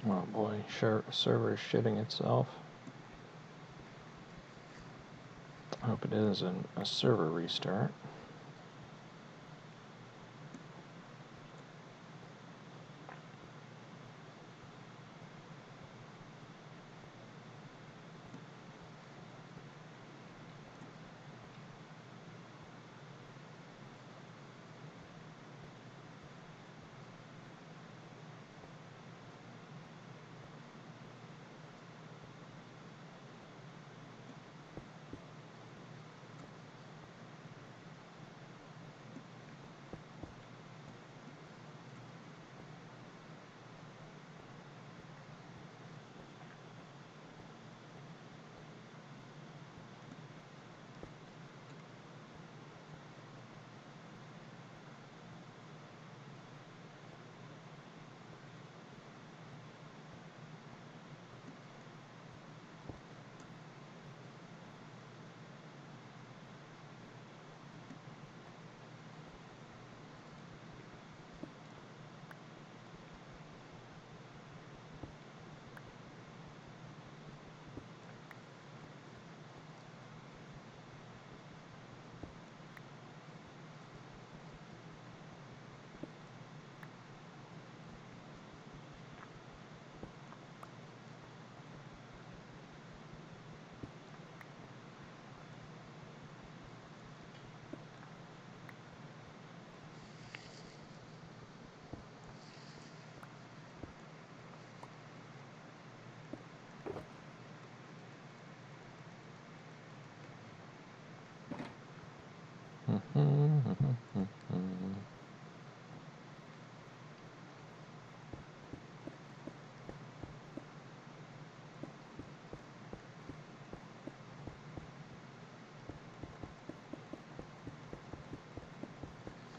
Oh boy, server is shitting itself. I hope it isn't a server restart.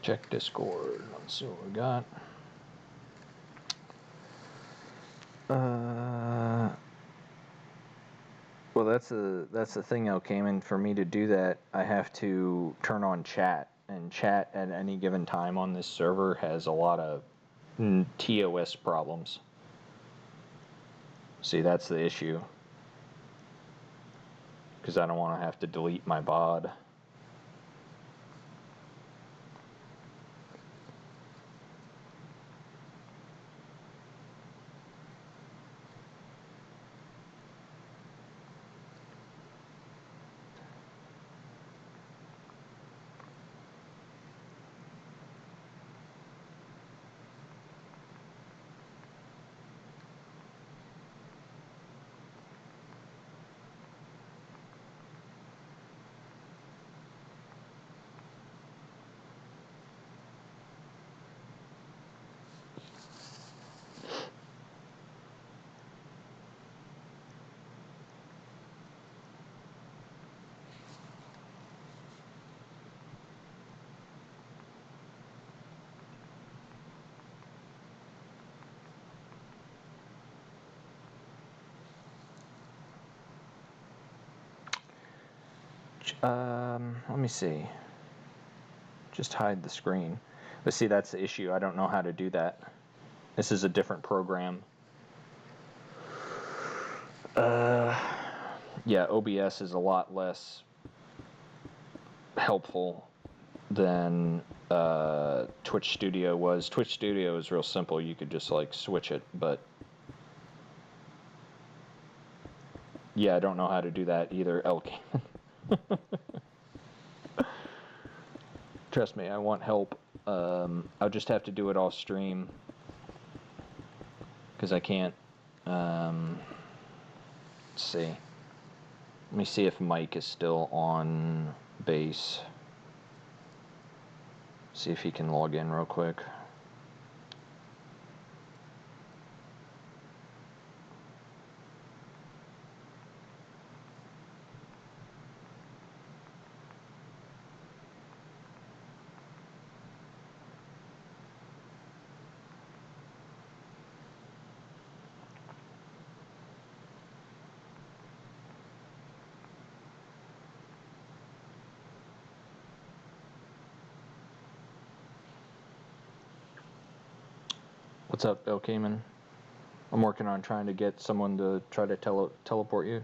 Check Discord. Let's see what we got. Well, that's the thing, El Cayman. For me to do that, I have to turn on chat, and chat at any given time on this server has a lot of TOS problems. See, that's the issue. Because I don't want to have to delete my BOD. Let me see. Just hide the screen. But see, that's the issue. I don't know how to do that. This is a different program. Yeah, OBS is a lot less helpful than Twitch Studio was. Twitch Studio is real simple. You could just like switch it, but yeah, I don't know how to do that either, Elk. Trust me, I want help. I'll just have to do it off stream because I can't. Let's see. Let me see if Mike is still on base. See if he can log in real quick. What's up, El Cayman? I'm working on trying to get someone to try to teleport you.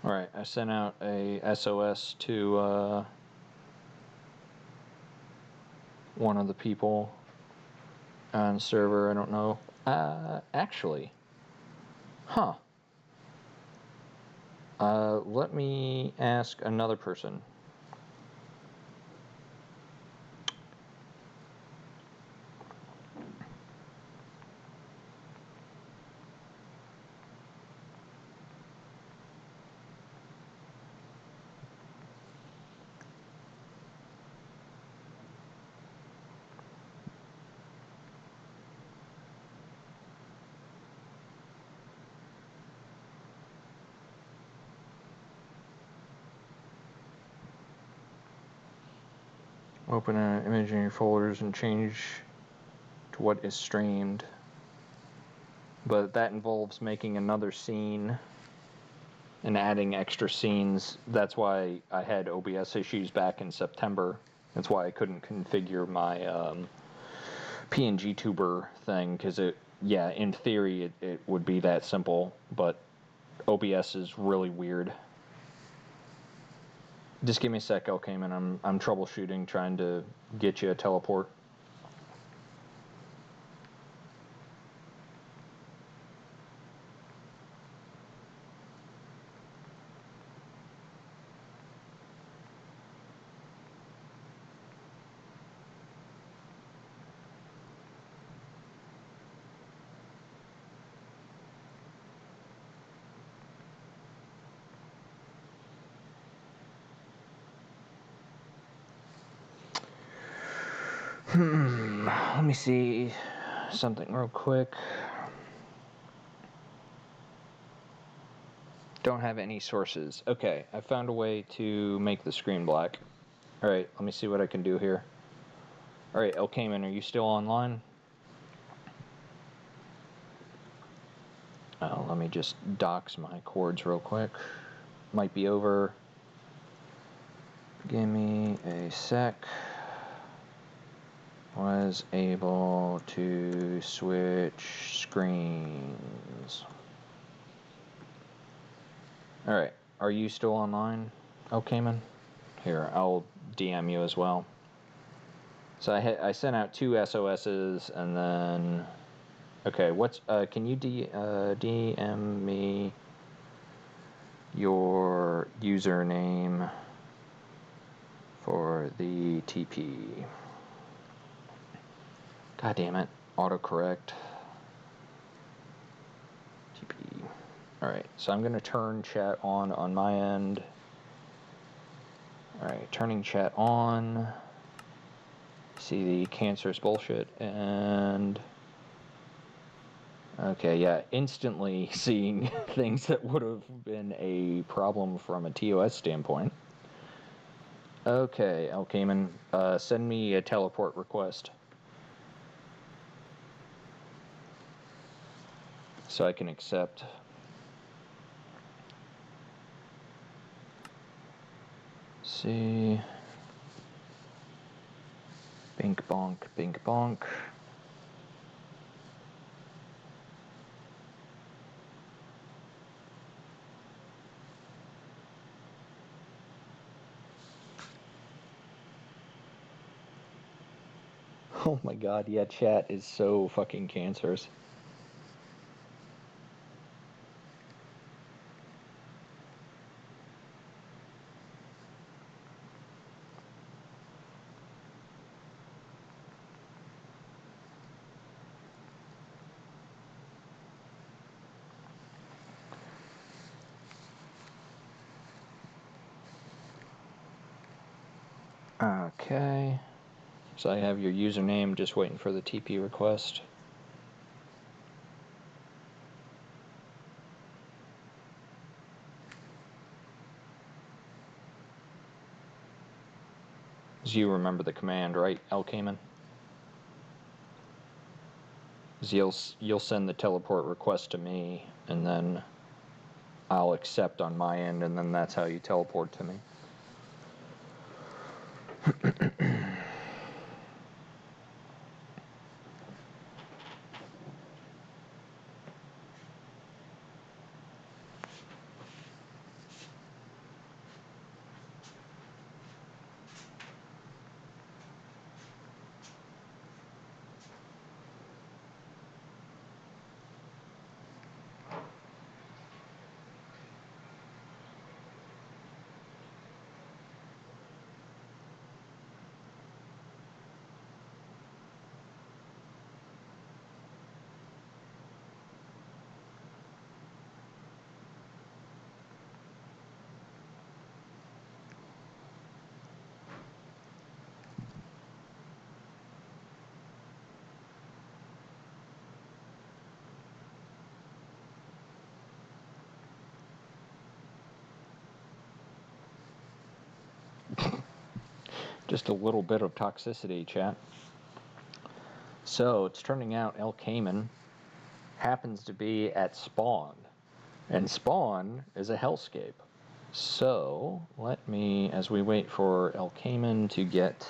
Alright, I sent out a SOS to one of the people on the server. I don't know. Actually. Huh. Let me ask another person. Open an image in your folders and change to what is streamed. But that involves making another scene and adding extra scenes. That's why I had OBS issues back in September. That's why I couldn't configure my PNG tuber thing, because in theory it would be that simple, but OBS is really weird. Just give me a sec, El Cayman. I'm troubleshooting, trying to get you a teleport. Let me see something real quick. Don't have any sources. Okay, I found a way to make the screen black. Alright, let me see what I can do here. Alright, El Cayman, are you still online? Oh, let me just dox my cords real quick. Might be over. Give me a sec. Was able to switch screens. Alright, are you still online, El Cayman? Here, I'll DM you as well. So I sent out 2 SOSs, and then... Okay, can you DM me your username for the TP? God damn it, autocorrect. TP. Alright, so I'm going to turn chat on my end. Alright, turning chat on. See the cancerous bullshit, and... Okay, yeah, instantly seeing things that would have been a problem from a TOS standpoint. Okay, El Cayman, send me a teleport request. So I can accept. See. Bink bonk, bink bonk. Oh my god, yeah, chat is so fucking cancerous. Okay. So I have your username, just waiting for the TP request. So you remember the command, right, El Cayman? You'll send the teleport request to me, and then I'll accept on my end, and then that's how you teleport to me. Just a little bit of toxicity, chat. So, it's turning out El Cayman happens to be at spawn. And spawn is a hellscape. So, let me, as we wait for El Cayman to get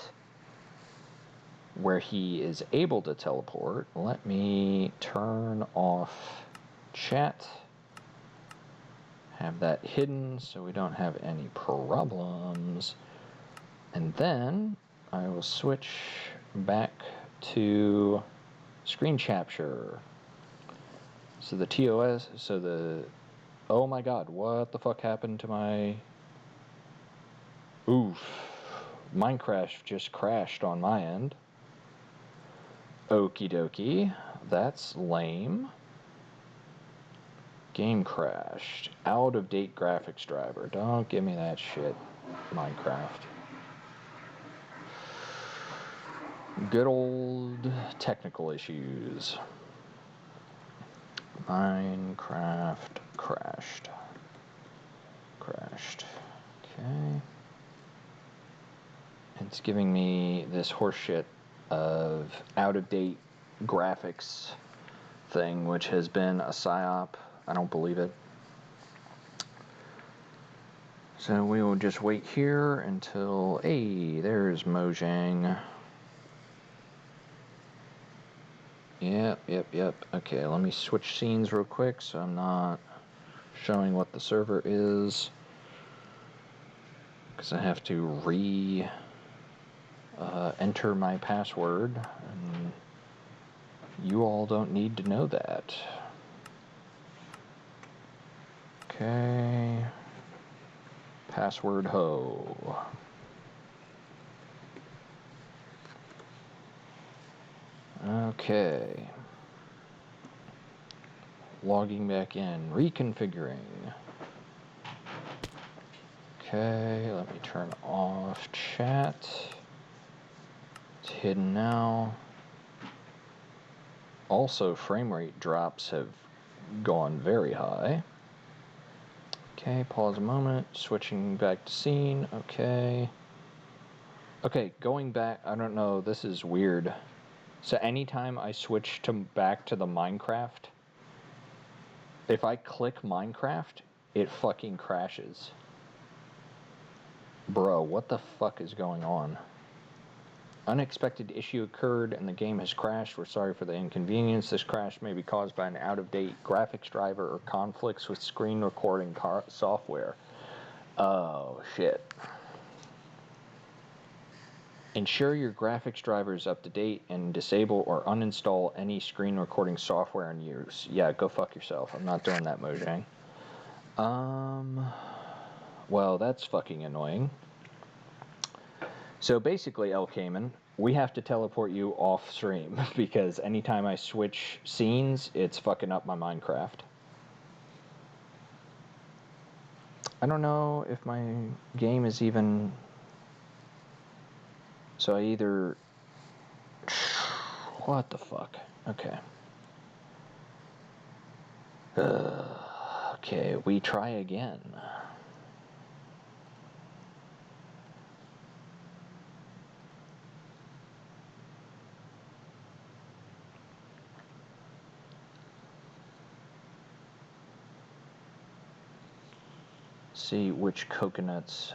where he is able to teleport, let me turn off chat. Have that hidden so we don't have any problems. And then I will switch back to screen capture. So the TOS, oh my god, what the fuck happened to my... Oof. Minecraft just crashed on my end. Okie dokie. That's lame. Game crashed. Out of date graphics driver. Don't give me that shit, Minecraft. Good old technical issues. Minecraft crashed. Okay. It's giving me this horseshit of out-of-date graphics thing, which has been a psyop. I don't believe it. So we will just wait here until... Hey, there's Mojang. Yep. Okay, let me switch scenes real quick so I'm not showing what the server is. Because I have to enter my password, and you all don't need to know that. Okay. Password ho. Okay. Logging back in. Reconfiguring. Okay, let me turn off chat. It's hidden now. Also, frame rate drops have gone very high. Okay, pause a moment. Switching back to scene. Okay. Okay, going back. I don't know. This is weird. So anytime I switch back to the Minecraft, if I click Minecraft, it fucking crashes. Bro, what the fuck is going on? Unexpected issue occurred and the game has crashed. We're sorry for the inconvenience. This crash may be caused by an out-of-date graphics driver or conflicts with screen recording software. Oh, shit. Ensure your graphics driver is up to date and disable or uninstall any screen recording software in use. Yeah, go fuck yourself. I'm not doing that, Mojang. Well, that's fucking annoying. So basically, El Cayman, we have to teleport you off stream because anytime I switch scenes, it's fucking up my Minecraft. I don't know if my game is even... So I either... What the fuck? Okay. Okay, we try again. see which coconuts.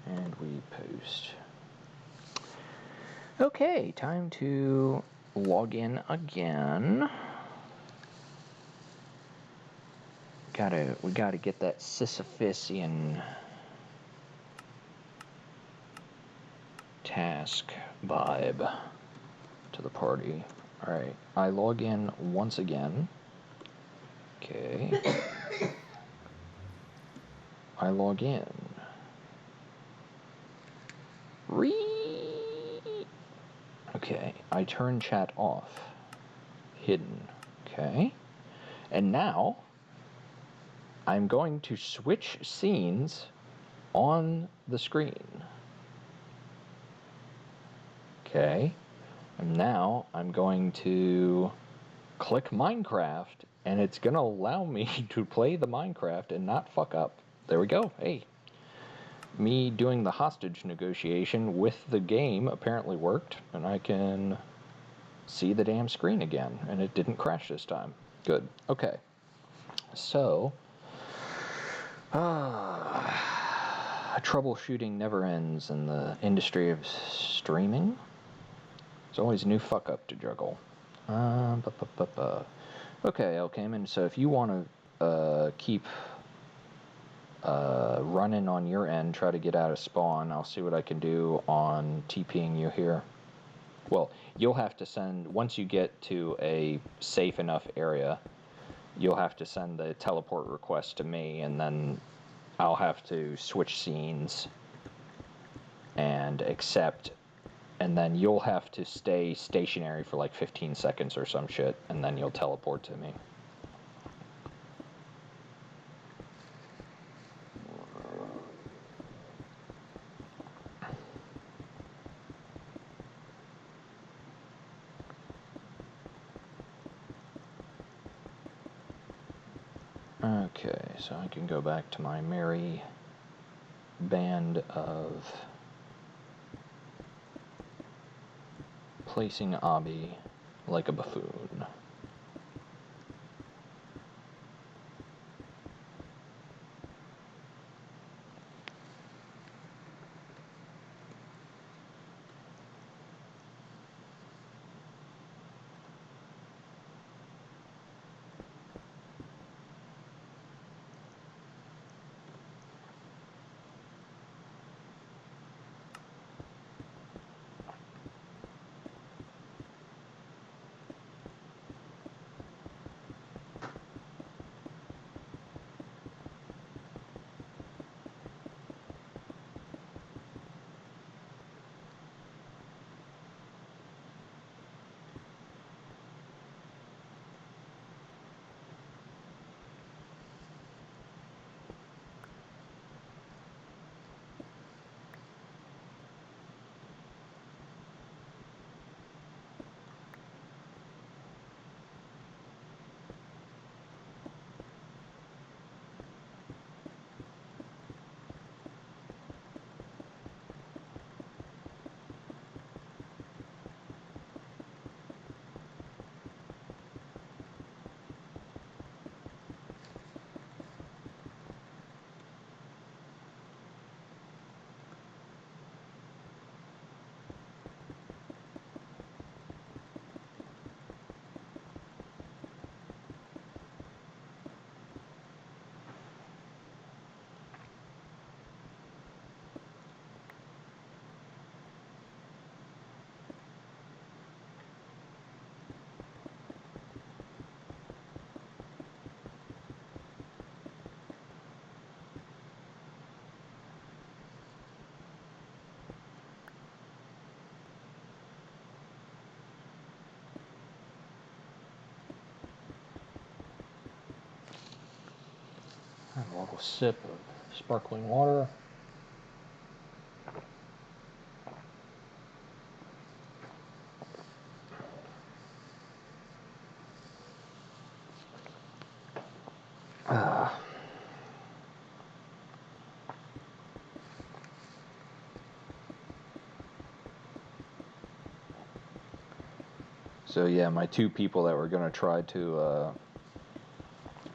And we post. Okay, time to log in again. We gotta get that Sisyphusian task vibe to the party. Alright, I log in once again. Okay. I log in. Okay, I turn chat off. Hidden. Okay. And now, I'm going to switch scenes on the screen. Okay. And now, I'm going to click Minecraft, and it's going to allow me to play the Minecraft and not fuck up. There we go. Hey. Me doing the hostage negotiation with the game apparently worked, and I can see the damn screen again, and it didn't crash this time. Good. Okay. So, troubleshooting never ends in the industry of streaming. There's always a new fuck up to juggle. Okay, Elkaman, so if you want to keep running on your end, try to get out of spawn, I'll see what I can do on TPing you here. Well, you'll have to send, once you get to a safe enough area, you'll have to send the teleport request to me, and then I'll have to switch scenes and accept, and then you'll have to stay stationary for like 15 seconds or some shit, and then you'll teleport to me. Okay, so I can go back to my merry band of placing obby like a buffoon. Have a little sip of sparkling water. So yeah, my two people that were going to try to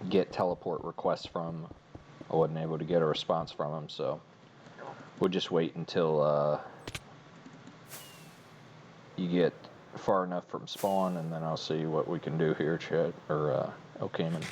get teleport requests from, I wasn't able to get a response from them, so we'll just wait until you get far enough from spawn, and then I'll see what we can do here, Chet, or O'Cayman.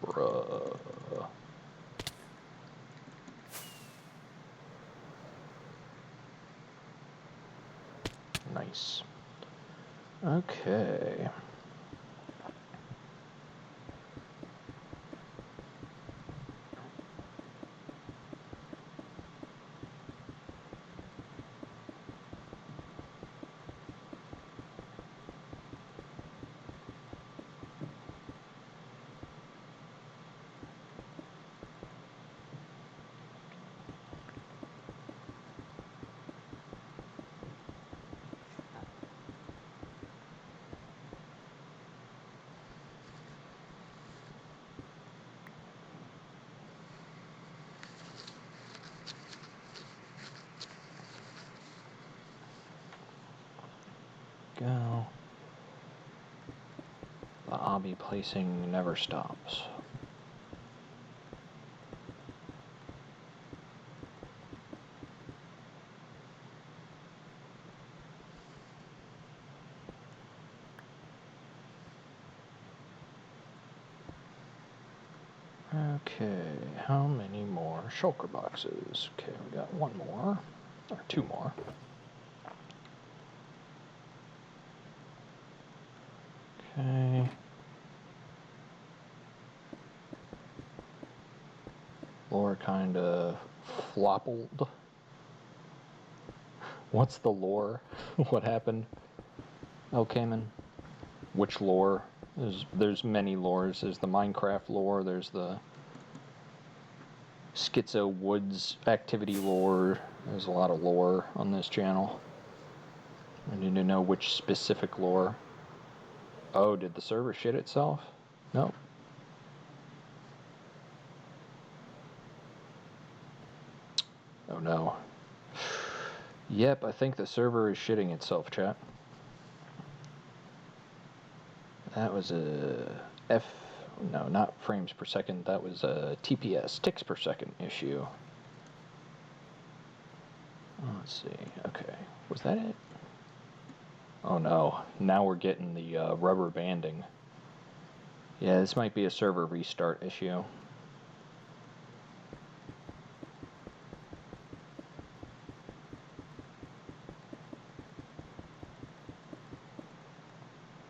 Bruh. Nice. Okay. Go. The obby placing never stops. Okay, how many more shulker boxes? Okay, we got one more, or two more. Okay. Lore kinda floppled. What's the lore? What happened? O'Cayman? Which lore? There's many lores. There's the Minecraft lore, there's the Schizo Woods activity lore. There's a lot of lore on this channel. I need to know which specific lore. Oh, did the server shit itself? No. Oh no. Yep, I think the server is shitting itself, chat. That was a no, not frames per second. That was a TPS, ticks per second issue. Let's see. Okay, was that it? Oh no, now we're getting the rubber banding. Yeah, this might be a server restart issue.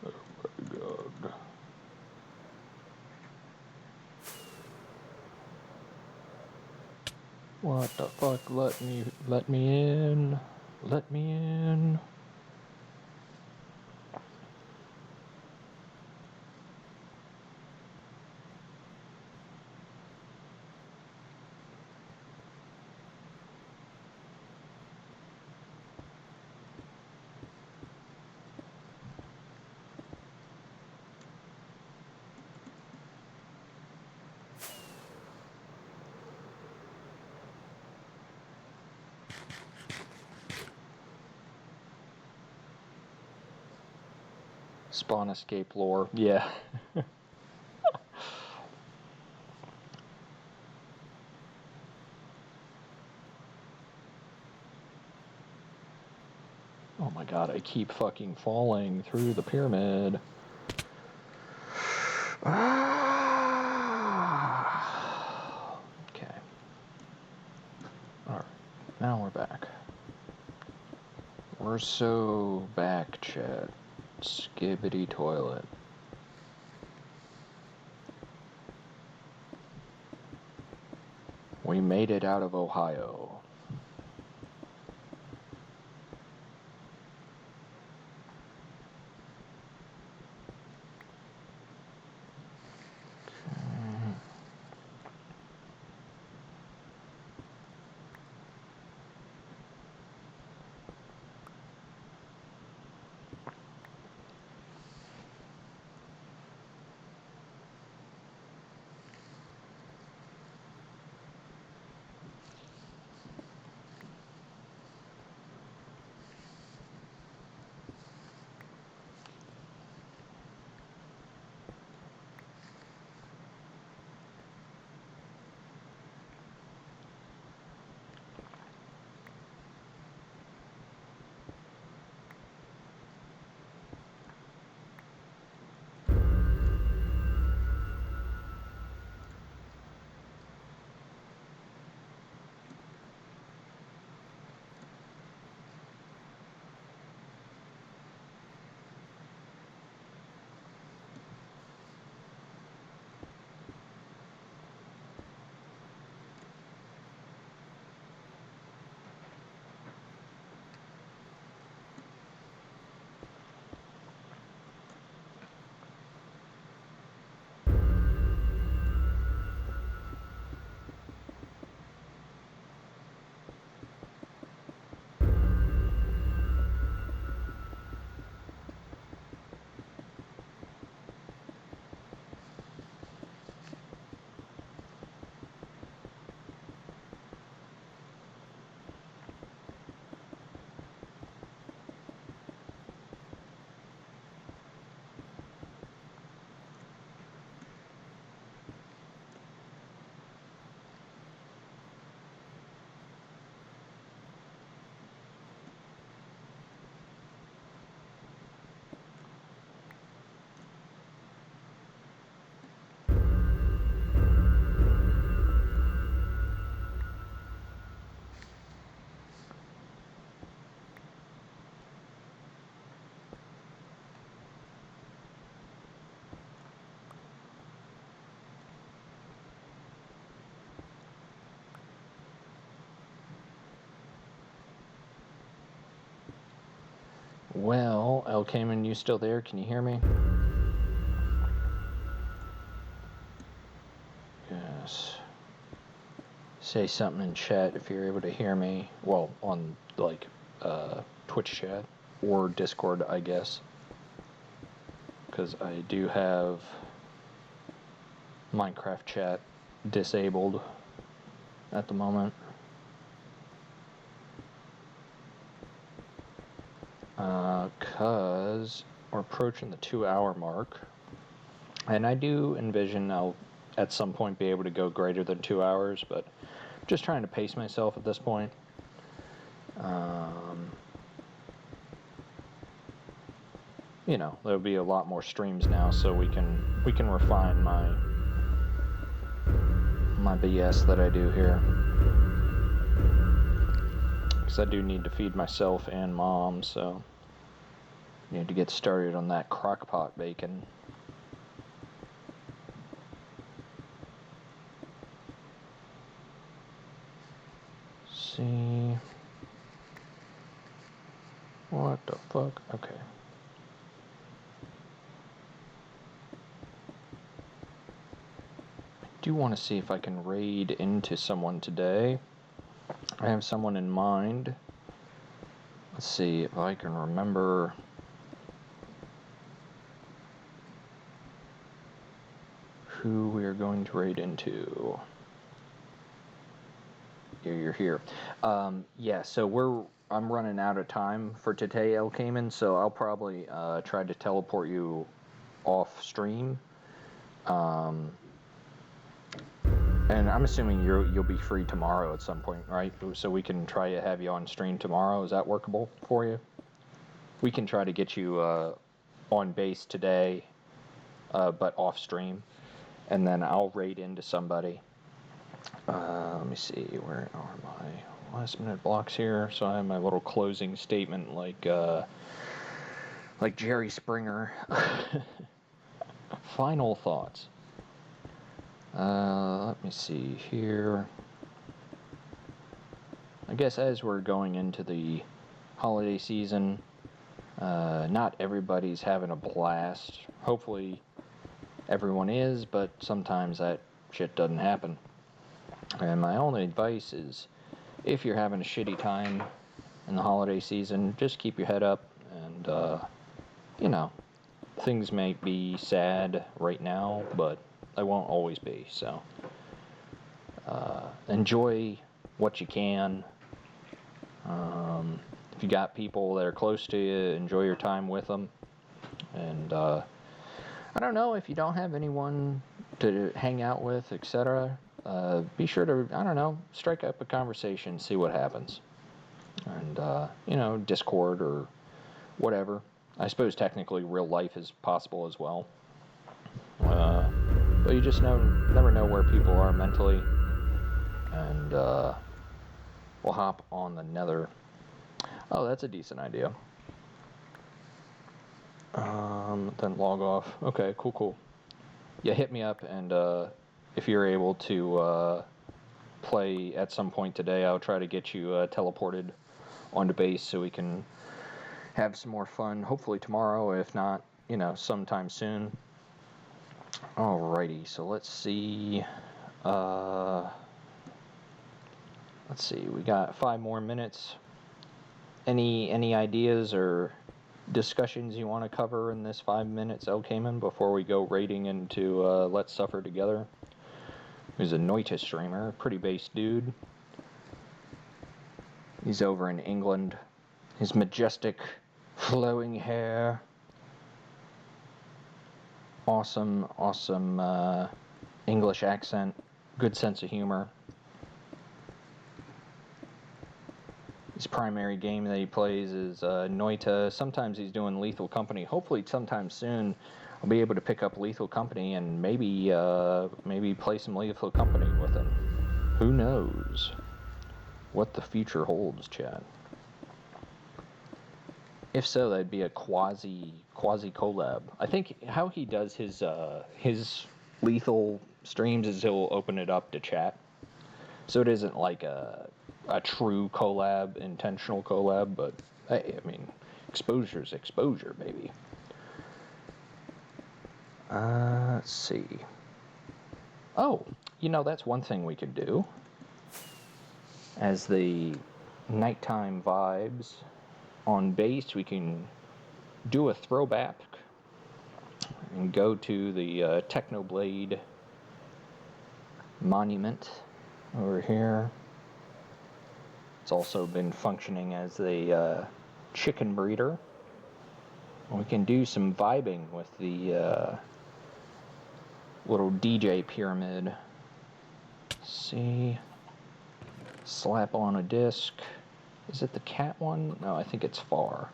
Oh my god. What the fuck? Let me in. Let me in. Spawn escape lore. Yeah. Oh my god, I keep fucking falling through the pyramid. Okay. Alright, now we're back. We're so back, chat. Skibbity toilet. We made it out of Ohio. Well, El Cayman, you still there? Can you hear me? Yes. Say something in chat if you're able to hear me. Well, on, like, Twitch chat. Or Discord, I guess. Because I do have Minecraft chat disabled at the moment. Because we're approaching the 2-hour mark. And I do envision I'll at some point be able to go greater than 2 hours, but I'm just trying to pace myself at this point. You know, there'll be a lot more streams now, so we can refine my BS that I do here. Because I do need to feed myself and Mom, so need to get started on that crockpot bacon. See. What the fuck? Okay. I do want to see if I can raid into someone today. I have someone in mind. Let's see if I can remember. Who we are going to raid into. You're here. Yeah, so I'm running out of time for today, El Cayman, so I'll probably try to teleport you off stream. And I'm assuming you'll be free tomorrow at some point, right? So we can try to have you on stream tomorrow. Is that workable for you? We can try to get you on base today, but off stream, and then I'll raid into somebody. Let me see, where are my last minute blocks here? So I have my little closing statement like Jerry Springer. Final thoughts. Let me see here. I guess as we're going into the holiday season, not everybody's having a blast. Hopefully everyone is, but sometimes that shit doesn't happen. And my only advice is, if you're having a shitty time in the holiday season, just keep your head up, and, you know, things may be sad right now, but they won't always be, so enjoy what you can. If you got people that are close to you, enjoy your time with them. And I don't know, if you don't have anyone to hang out with, etc., be sure to, I don't know, strike up a conversation, see what happens. And, you know, Discord or whatever. I suppose technically real life is possible as well. But you just never know where people are mentally. And we'll hop on the nether. Oh, that's a decent idea. Then log off. Okay, cool. Yeah, hit me up, and if you're able to play at some point today, I'll try to get you teleported onto base so we can have some more fun. Hopefully tomorrow, if not, you know, sometime soon. Alrighty, so let's see. We got 5 more minutes. Any ideas or discussions you want to cover in this 5 minutes, El Cayman, before we go raiding into Let's Suffer Together? He's a Noita streamer, pretty base dude. He's over in England. His majestic, flowing hair. Awesome English accent. Good sense of humor. His primary game that he plays is Noita. Sometimes he's doing Lethal Company. Hopefully sometime soon I'll be able to pick up Lethal Company and maybe play some Lethal Company with him. Who knows what the future holds, Chad. If so, that'd be a quasi collab. I think how he does his Lethal streams is he'll open it up to chat. So it isn't like a true collab, intentional collab, but I mean, Exposure's exposure, baby. Let's see. Oh, you know, that's one thing we could do. As the nighttime vibes on base, we can do a throwback and go to the Technoblade monument over here. It's also been functioning as a chicken breeder. We can do some vibing with the little DJ pyramid. See, slap on a disc. Is it the cat one? No, I think it's far.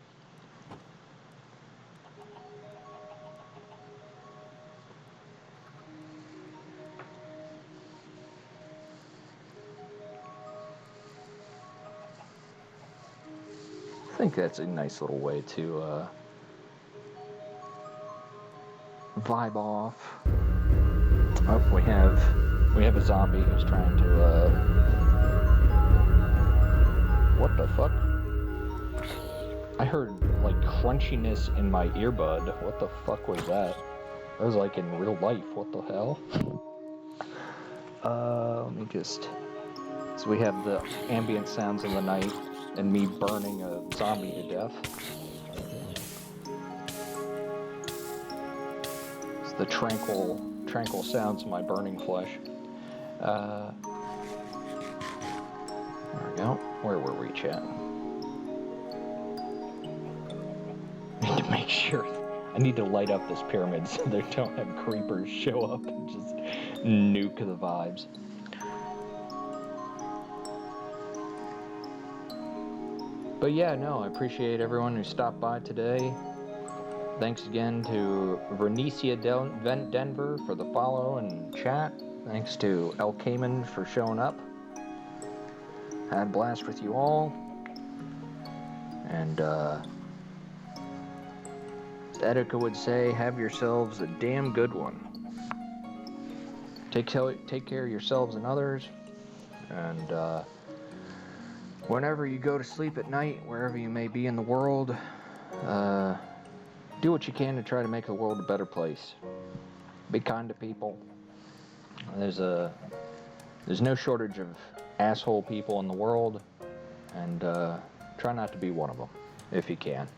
I think that's a nice little way to vibe off. Oh, we have a zombie who's trying to what the fuck? I heard like crunchiness in my earbud. What the fuck was that? That was like in real life. What the hell? Let me just. So we have the ambient sounds in the night and me burning a zombie to death. It's the tranquil sounds of my burning flesh. There we go. Where were we, chat? I need to make sure. I need to light up this pyramid so they don't have creepers show up and just nuke the vibes. But yeah, no, I appreciate everyone who stopped by today. Thanks again to Vernicia Denver for the follow and chat. Thanks to El Cayman for showing up. Had a blast with you all. And Etika would say, have yourselves a damn good one. Take care of yourselves and others. And whenever you go to sleep at night, wherever you may be in the world, do what you can to try to make the world a better place. Be kind to people. There's no shortage of asshole people in the world, and try not to be one of them if you can.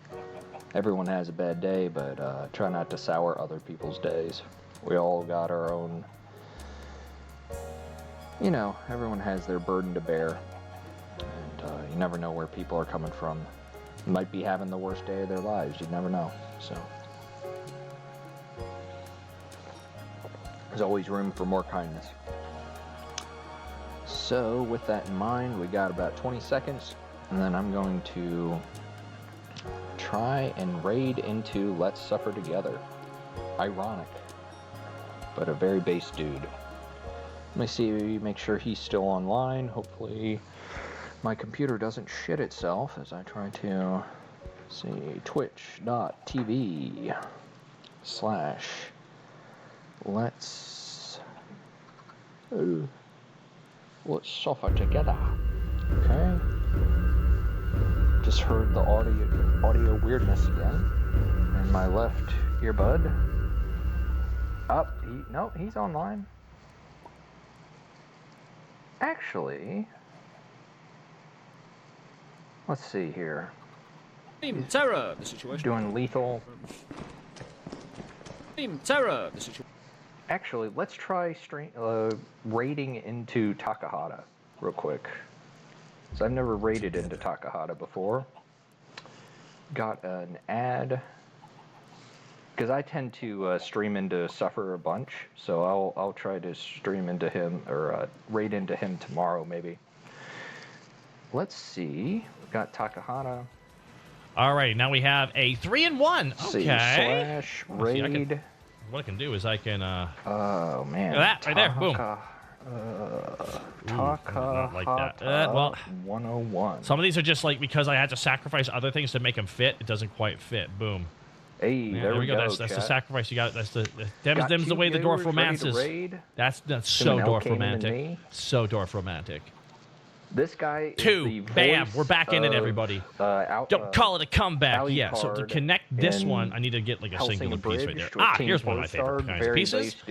Everyone has a bad day, but try not to sour other people's days. We all got our own, you know, everyone has their burden to bear, and you never know where people are coming from. Might be having the worst day of their lives, you never know. So there's always room for more kindness. So with that in mind, we got about 20 seconds, and then I'm going to try and raid into Let's Suffer Together. Ironic, but a very base dude. Let me see, make sure he's still online. Hopefully my computer doesn't shit itself as I try to see twitch.tv/let's suffer together. Okay. Just heard the audio weirdness again in my left earbud. No, he's online. Actually, let's see here. Team Terror, the situation. Doing lethal. Team Terror, the situation. Actually, let's try raiding into Takahata real quick. So I've never raided into Takahata before. Got an ad. Because I tend to stream into Suffer a bunch, so I'll try to stream into him, or raid into him tomorrow maybe. Let's see. We got Takahata. Alright, now we have a 3-1. Okay. /raid. What I can do is I can oh man. Look at that right there. Boom. Takahata not like that. Well, 101. Some of these are just like because I had to sacrifice other things to make them fit. It doesn't quite fit. Boom. Hey, yeah, there we go. That's the sacrifice you got. That's them's the way the dwarf viewers ready to romances. raid? That's so Him and El dwarf Cayman and romantic. me? So dwarf romantic. This guy is 2. the Bam. voice We're back in it, of, everybody. Al- Don't call it a comeback. Alucard Yeah, so to connect this in one, I need to get like a Helsing singular piece right there. Bridge with Team Here's one of my favorite Four-Star, kinds of very pieces. base